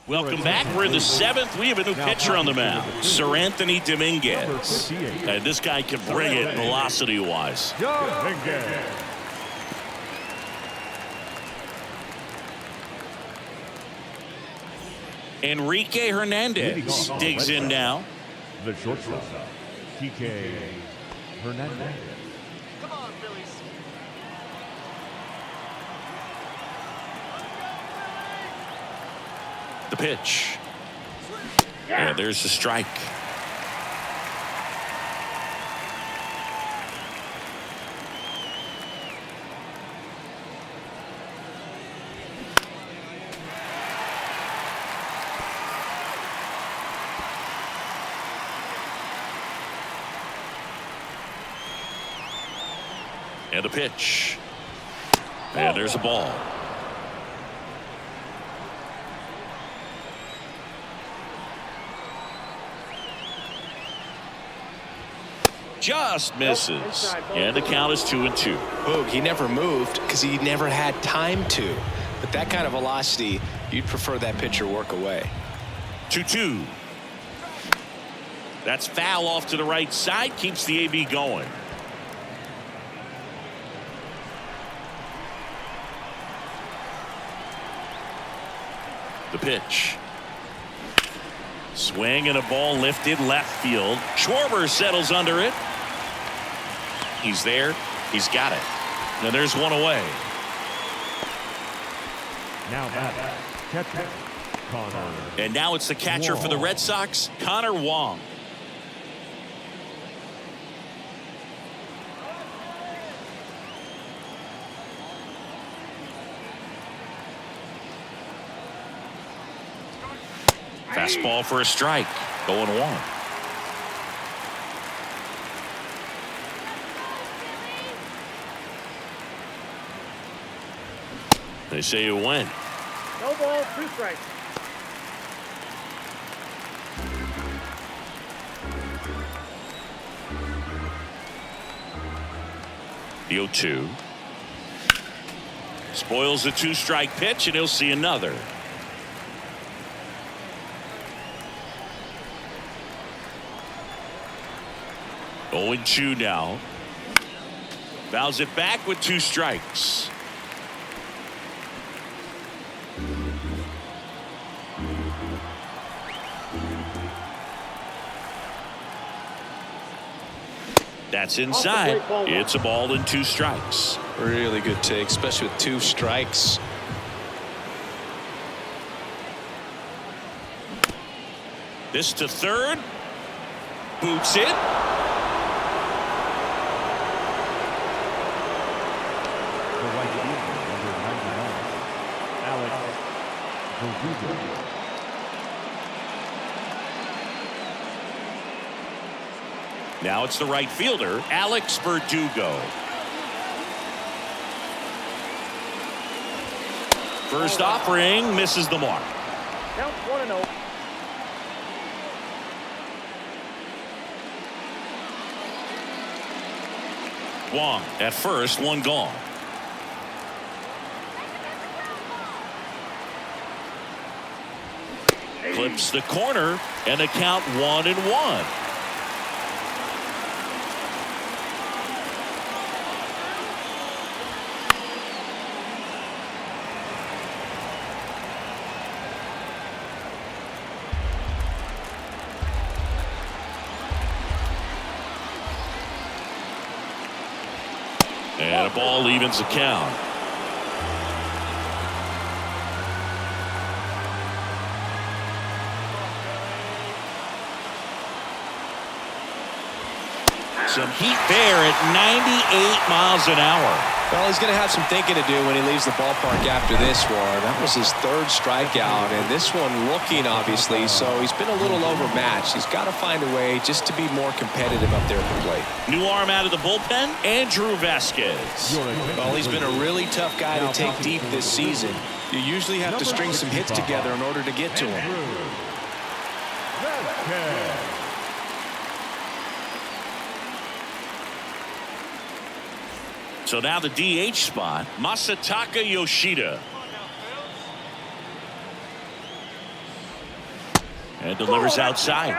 Welcome back. We're in the 7th. We have a new pitcher on the mound, Sir Anthony Dominguez. And this guy can bring it velocity-wise. Dominguez. Enrique Hernandez digs in now. The shortstop, TK Hernandez. Come on, Phillies. The pitch. And there's the strike. And the pitch. And there's a ball. just misses. And the count is 2-2. Boog, he never moved because he never had time to. But that kind of velocity, you'd prefer that pitcher work away. 2-2. That's foul off to the right side. Keeps the AB going. The pitch. Swing and a ball lifted left field. Schwarber settles under it. He's there. He's got it. And there's one away. Now back, catcher, Connor. And now it's the catcher for the Red Sox, Connor Wong. Fastball for a strike. 0-1. They say you win. No ball, 2 strikes. The 0-2. Spoils the 2-strike pitch, and he'll see another. Oh, 0-2 now. Fouls it back with 2 strikes. That's inside. It's a ball and 2 strikes. Really good take, especially with 2 strikes. This to third. Boots it. The right fielder, number 99, Alex Verdugo. Now it's the right fielder, Alex Verdugo. First offering misses the mark. Count 1-0. Wong at first, 1 gone. Clips the corner and the count 1-1. And a ball evens the count. Some heat there at 98 miles an hour. Well, he's going to have some thinking to do when he leaves the ballpark after this one. That was his 3rd strikeout, and this one looking, obviously, so he's been a little overmatched. He's got to find a way just to be more competitive up there at the plate. New arm out of the bullpen, Andrew Vasquez. Well, he's been a really tough guy to take deep this season. You usually have to string some hits together in order to get to him. So now the DH spot, Masataka Yoshida. And delivers outside.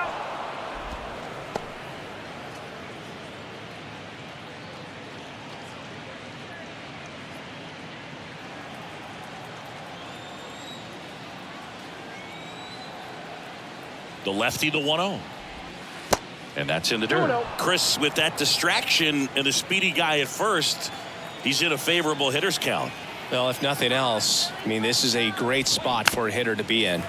The lefty, the 1-0. And that's in the dirt. Chris, with that distraction and the speedy guy at first, he's in a favorable hitter's count. Well, if nothing else, I mean, this is a great spot for a hitter to be in.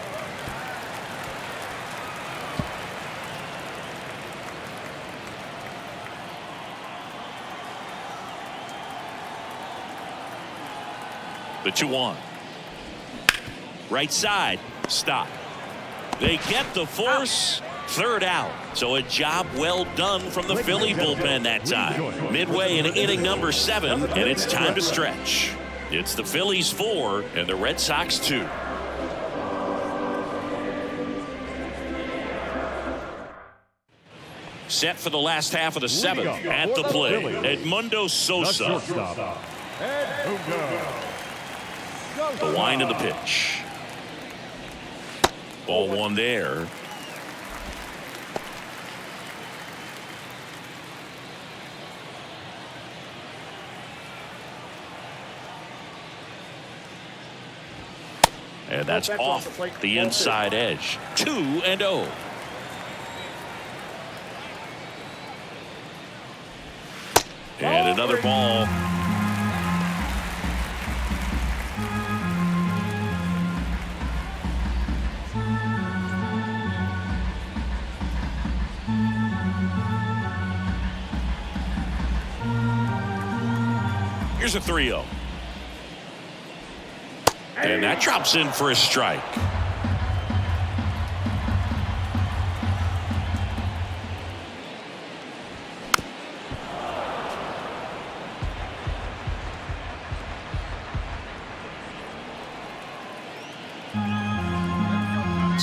The 2-1. Right side. Stop. They get the force. 3rd out. So a job well done from the Philly bullpen that time. Midway in inning number 7, and it's time to stretch. It's the Phillies 4 and the Red Sox 2. Set for the last half of the seventh. At the plate, Edmundo Sosa. The wind of the pitch. Ball one there. And that's off the inside edge. 2-0. And another ball. Here's a 3-0. And that drops in for a strike.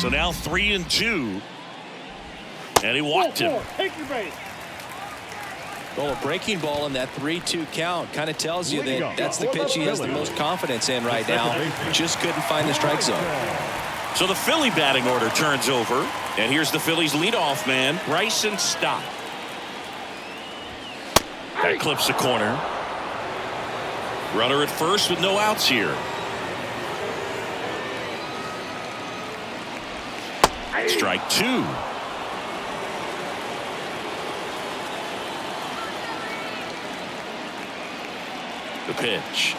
So now 3-2. And he walked him. Take your base. Well, a breaking ball in that 3-2 count kind of tells you that that's the pitch he has the most confidence in right now. Just couldn't find the strike zone. So the Philly batting order turns over. And here's the Phillies leadoff man, Bryson Stott. That clips the corner. Runner at first with no outs here. Strike two. The pitch.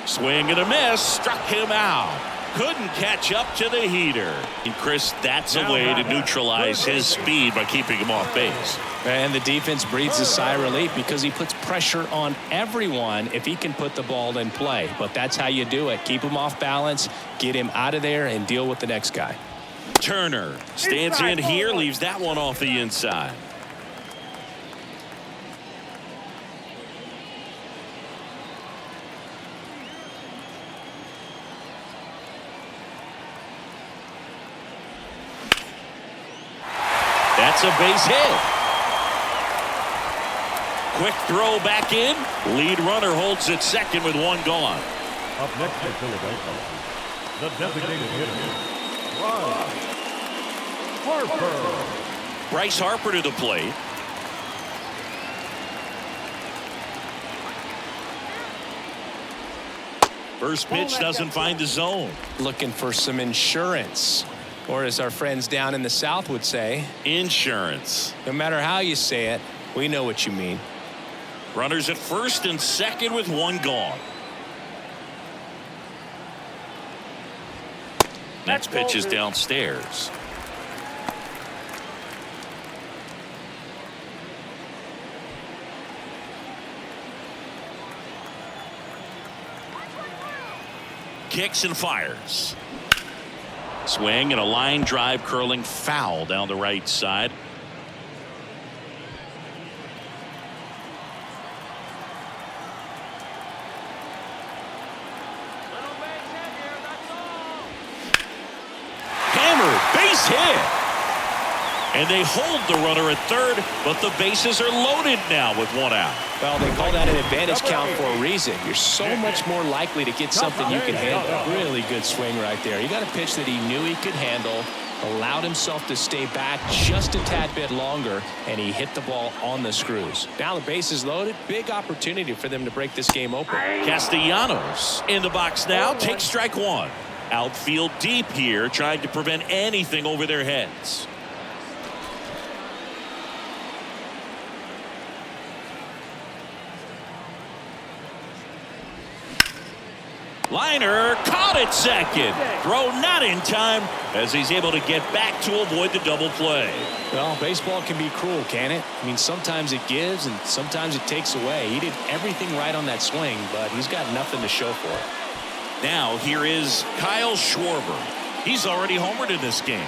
Swing and a miss. Struck him out. Couldn't catch up to the heater. And Chris, that's a way to neutralize his speed by keeping him off base. And the defense breathes a sigh of relief because he puts pressure on everyone if he can put the ball in play. But that's how you do it. Keep him off balance, get him out of there, and deal with the next guy. Turner stands in here, leaves that one off the inside. That's a base hit. Quick throw back in. Lead runner holds at second with one gone. Up next for Philadelphia, the designated hitter, Harper. Bryce Harper to the plate. First pitch doesn't find the zone. Looking for some insurance. Or as our friends down in the South would say, Insurance. no matter how you say it, we know what you mean. Runners at first and second with one gone. Next pitch is downstairs. Kicks and fires. Swing and a line drive curling foul down the right side. Hammered, base hit. And they hold the runner at third, but the bases are loaded now with one out. Well, they call that an advantage count for a reason. You're so much more likely to get something you can handle. Really good swing right there. He got a pitch that he knew he could handle, allowed himself to stay back just a tad bit longer, and he hit the ball on the screws. Now the base is loaded. Big opportunity for them to break this game open. Castellanos in the box now. Takes strike one. Outfield deep here, trying to prevent anything over their heads. Liner caught at second. Throw not in time as he's able to get back to avoid the double play. Well, baseball can be cruel, can it? I mean, sometimes it gives and sometimes it takes away. He did everything right on that swing, but he's got nothing to show for it. Now here is Kyle Schwarber. He's already homered in this game.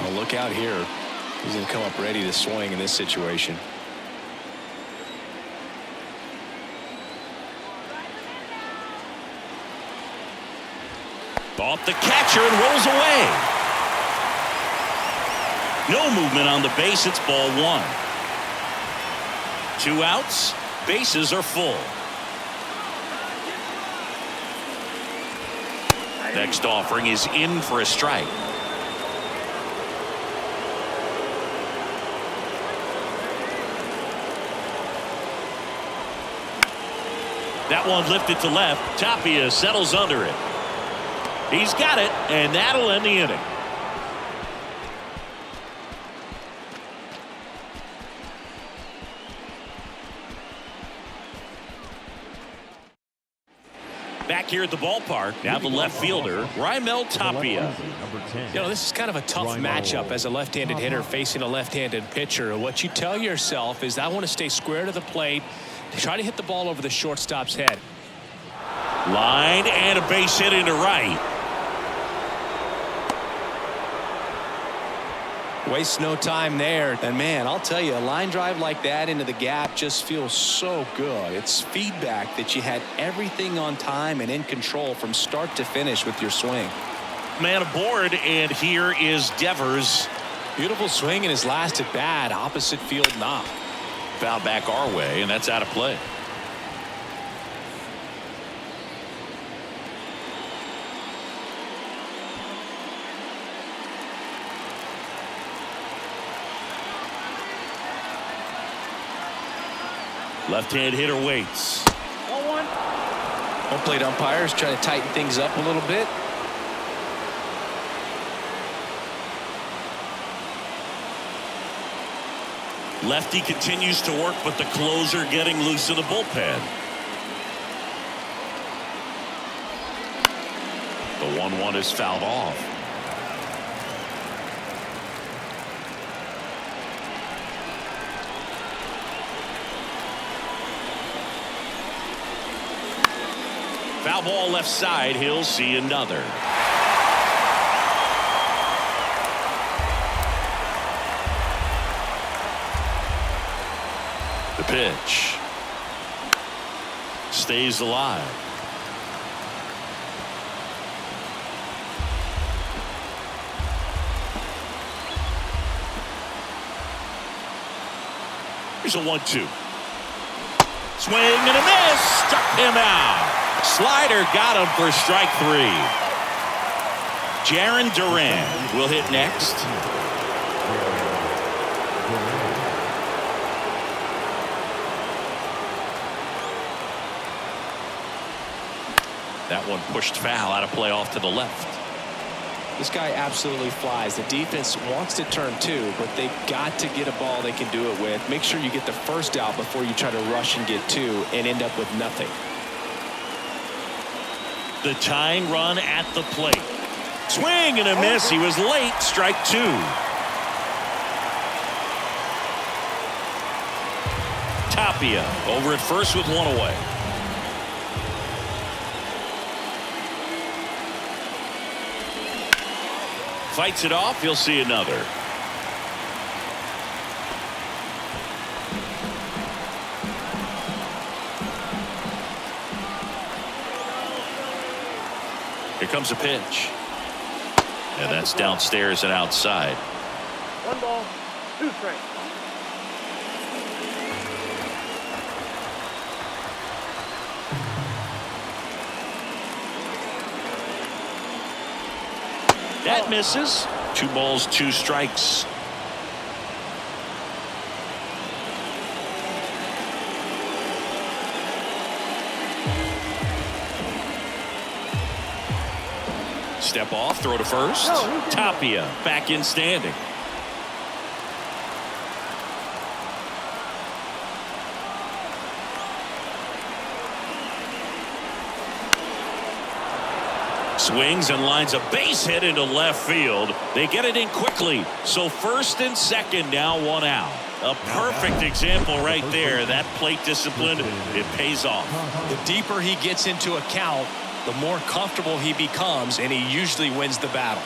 Well, look out here. He's going to come up ready to swing in this situation. Off the catcher and rolls away. No movement on the base. It's ball one. 2 outs. Bases are full. Next offering is in for a strike. That one lifted to left. Tapia settles under it. He's got it, and that'll end the inning. Back here at the ballpark, now the left fielder, Raimel Tapia. You know, this is kind of a tough matchup as a left-handed hitter facing a left-handed pitcher. What you tell yourself is, I want to stay square to the plate, try to hit the ball over the shortstop's head. Line and a base hit into right. Waste no time there. And man, I'll tell you, a line drive like that into the gap just feels so good. It's feedback that you had everything on time and in control from start to finish with your swing. Man aboard, and here is Devers. Beautiful swing in his last at bat. Opposite field knock. Foul back our way, and that's out of play. Left-hand hitter waits. Ball one. Home plate umpires trying to tighten things up a little bit. Lefty continues to work, but the closer getting loose in the bullpen. The 1-1 is fouled off. Foul ball left side. He'll see another. The pitch stays alive. Here's a 1-2. Swing and a miss. Struck him out. Slider got him for strike 3. Jarren Duran will hit next. That one pushed foul, out of play off to the left. This guy absolutely flies. The defense wants to turn 2, but they got to get a ball they can do it with. Make sure you get the first out before you try to rush and get 2 and end up with nothing. The tying run at the plate. Swing and a miss. He was late. Strike 2. Tapia over at first with 1 away. Fights it off. He'll see another. Here comes a pitch. And that's downstairs and outside. 1 ball, 2 strikes. That misses. 2 balls, 2 strikes. Step off, throw to first. Tapia back in standing. Swings and lines a base hit into left field. They get it in quickly. So first and second, now 1 out. A perfect example right there. That plate discipline, it pays off. The deeper he gets into a count, the more comfortable he becomes, and he usually wins the battle.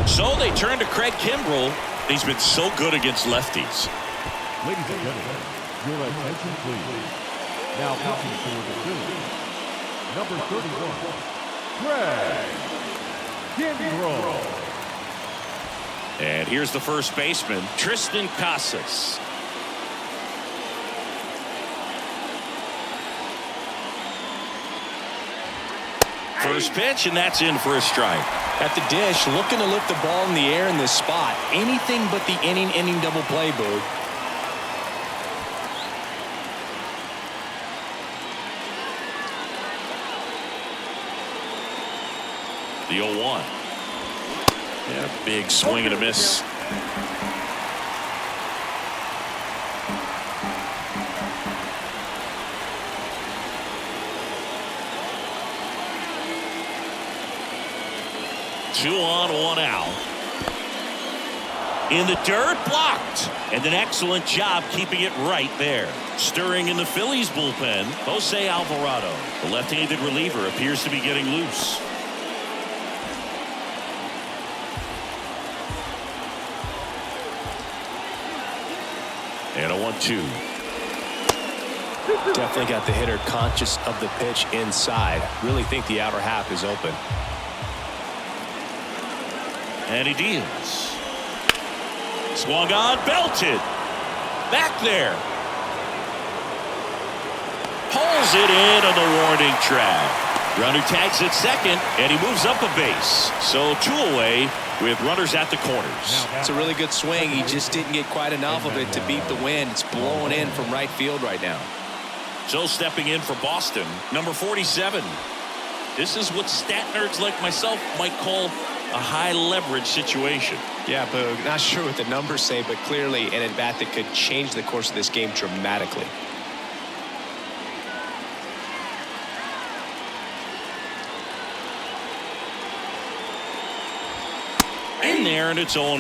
So they turn to Craig Kimbrell. He's been so good against lefties. Ladies and gentlemen, your attention please. Now pitching for the Phillies, number 31, Craig Begin throw. And here's the first baseman, Tristan Casas. First pitch, and that's in for a strike. At the dish, looking to lift the ball in the air in this spot. Anything but the inning double play, Boog. The 0-1. Yeah, big swing and a miss. Two on, one out. In the dirt, blocked. And an excellent job keeping it right there. Stirring in the Phillies bullpen, Jose Alvarado. The left-handed reliever appears to be getting loose. And a 1-2. Definitely got the hitter conscious of the pitch inside. Really think the outer half is open. And he deals. Swung on, belted. Back there. Pulls it in on the warning track. Runner tags at second, and he moves up a base. So 2 away with runners at the corners. It's a really good swing. He just didn't get quite enough of it to beat the wind. It's blowing in from right field right now. So stepping in for Boston, number 47. This is what stat nerds like myself might call a high leverage situation. Yeah, Boog, not sure what the numbers say, but clearly an at-bat that could change the course of this game dramatically. In there, and it's 0-1.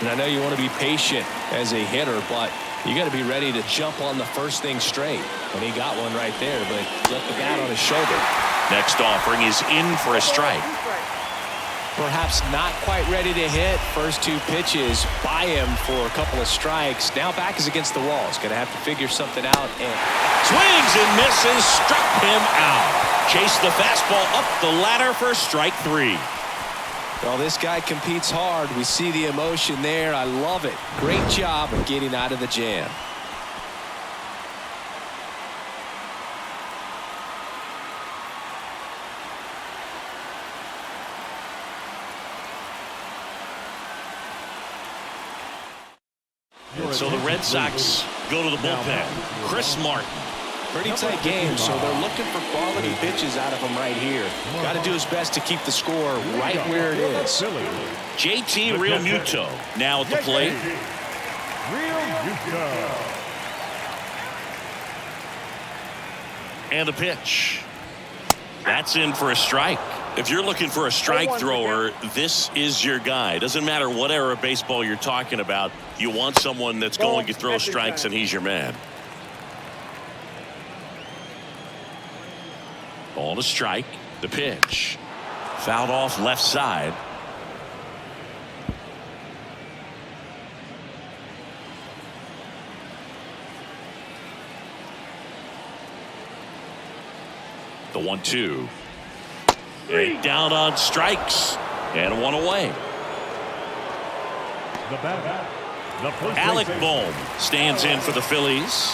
And I know you want to be patient as a hitter, but you got to be ready to jump on the first thing straight. And he got one right there, but left the bat on his shoulder. Next offering is in for a strike. Perhaps not quite ready to hit. First 2 pitches by him for a couple of strikes. Now back is against the wall. He's going to have to figure something out. And swings and misses, struck him out. Chased the fastball up the ladder for strike 3. Well, this guy competes hard. We see the emotion there. I love it. Great job of getting out of the jam. So the Red Sox go to the bullpen. Chris Martin. Pretty tight game, so they're looking for quality pitches out of him right here. Got to do his best to keep the score right where it is. JT Realmuto now at the plate. And the pitch. That's in for a strike. If you're looking for a strike thrower, this is your guy. Doesn't matter what era of baseball you're talking about. You want someone that's going to throw strikes, and he's your man. Ball to strike. The pitch. Fouled off left side. The 1-2. Down on strikes. And 1 away. Alec Bohm stands in for the Phillies.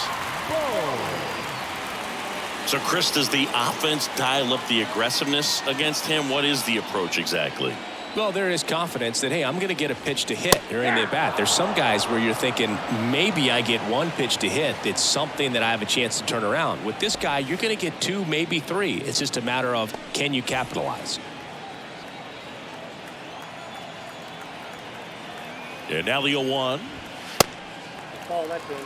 So, Chris, does the offense dial up the aggressiveness against him? What is the approach exactly? Well, there is confidence that, hey, I'm going to get a pitch to hit during the at-bat. There's some guys where you're thinking, maybe I get 1 pitch to hit. It's something that I have a chance to turn around. With this guy, you're going to get 2, maybe 3. It's just a matter of, can you capitalize? And now the 0-1. Ball, that's in.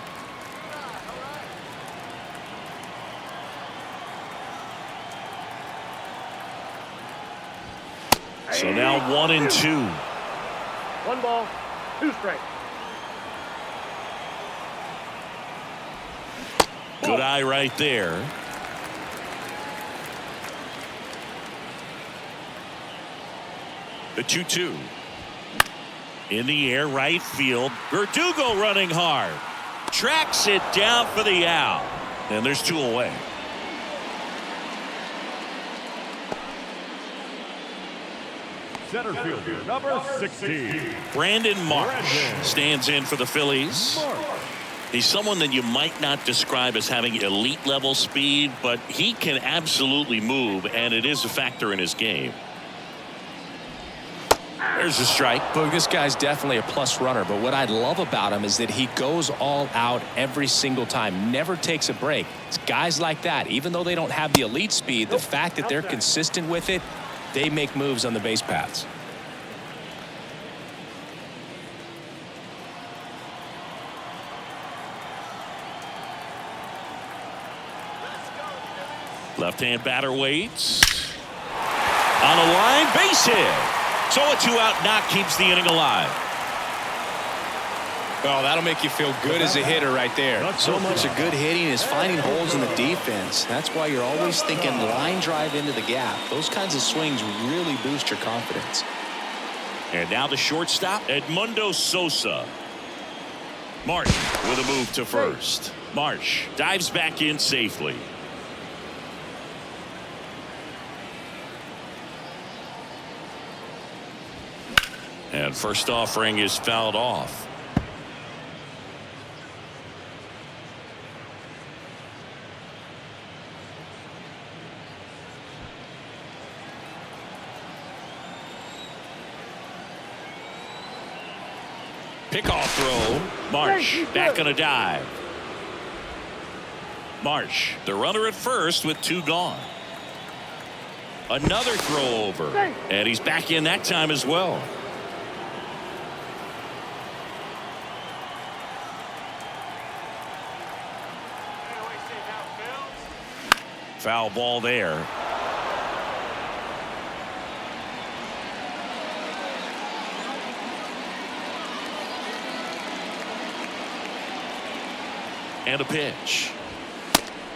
So now 1-2. 1 ball, 2 strikes. Good eye right there. The 2-2. In the air, right field. Verdugo running hard. Tracks it down for the out. And there's 2 away. Center fielder, number 16. Brandon Marsh stands in for the Phillies. He's someone that you might not describe as having elite level speed, but he can absolutely move, and it is a factor in his game. There's a strike. Boog, this guy's definitely a plus runner, but what I love about him is that he goes all out every single time, never takes a break. It's guys like that, even though they don't have the elite speed, the fact that they're consistent with it, they make moves on the base paths. Left-hand batter waits. On a line, base hit. So a 2-out knock keeps the inning alive. Oh, that'll make you feel good as a hitter right there. So much of good hitting is finding holes in the defense. That's why you're always thinking line drive into the gap. Those kinds of swings really boost your confidence. And now the shortstop, Edmundo Sosa. Marsh with a move to first. Marsh dives back in safely. And first offering is fouled off. Pickoff throw. Marsh back on a dive. Marsh, the runner at first with 2 gone. Another throw over. And he's back in that time as well. Foul ball there. And a pitch.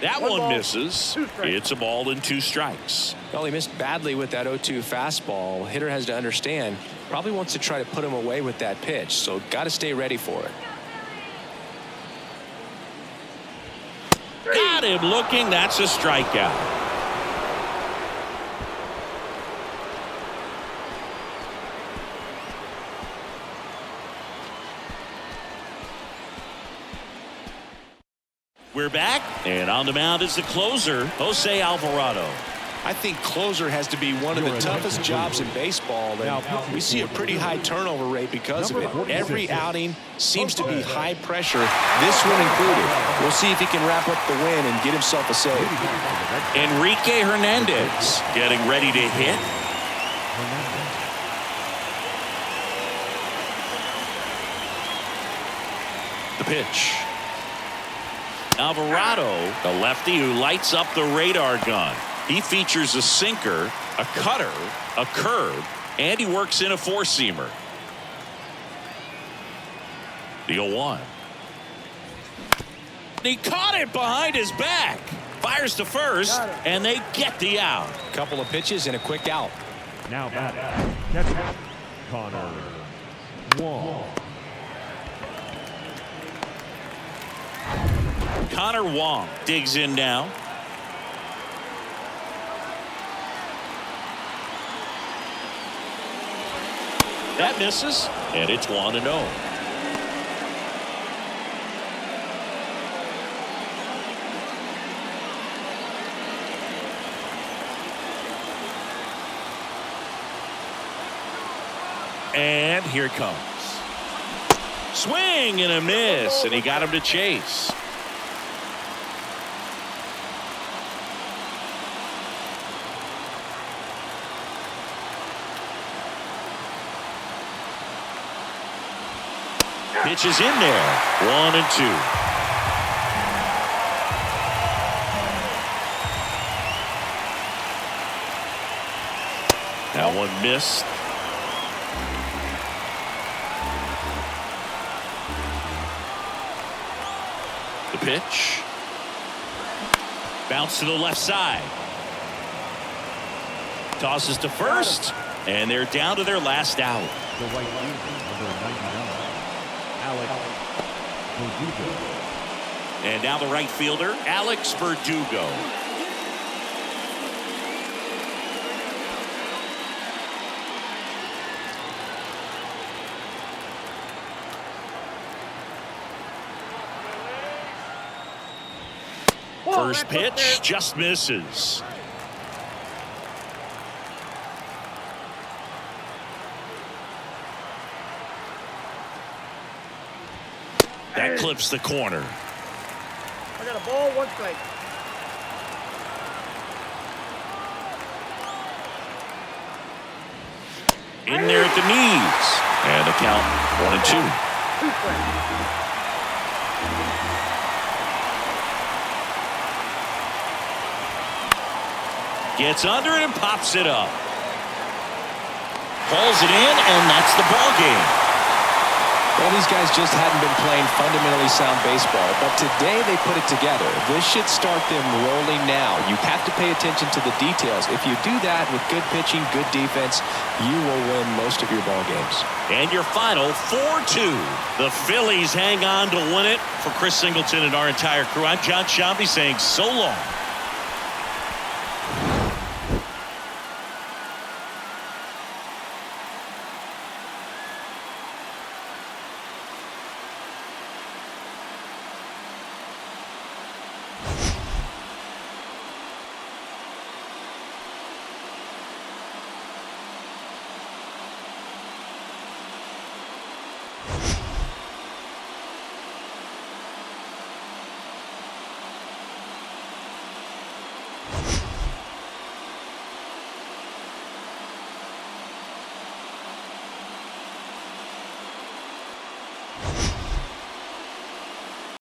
That one misses. It's a ball and 2 strikes. Well, he missed badly with that 0-2 fastball. Hitter has to understand, probably wants to try to put him away with that pitch, so got to stay ready for it. Got him looking. That's a strikeout. We're back, and on the mound is the closer, Jose Alvarado. I think closer has to be one of the toughest jobs in baseball. And we see a pretty high turnover rate because of it. Every outing seems to be high pressure, this one included. We'll see if he can wrap up the win and get himself a save. Enrique Hernandez getting ready to hit. The pitch. Alvarado, the lefty who lights up the radar gun. He features a sinker, a cutter, a curve, and he works in a 4-seamer. The 0-1. He caught it behind his back. Fires to first, and they get the out. Couple of pitches and a quick out. Now batting, catcher, Connor Wong. Connor Wong digs in now. That misses, and it's 1-0. And here it comes. Swing and a miss, and he got him to chase. Pitch is in there. 1-2. That one missed. The pitch. Bounce to the left side. Tosses to first, and they're down to their last out. The right fielder, number 99, Alex Verdugo. And now the right fielder, Alex Verdugo. First pitch just misses. That clips the corner. I got a ball, 1 strike. In there at the knees. And the count 1-2. 2 strikes. Gets under it and pops it up. Pulls it in, and that's the ball game. Well, these guys just hadn't been playing fundamentally sound baseball, but today they put it together. This should start them rolling now. You have to pay attention to the details. If you do that with good pitching, good defense, you will win most of your ball games. And your final 4-2. The Phillies hang on to win it. For Chris Singleton and our entire crew, I'm John Shambi saying so long.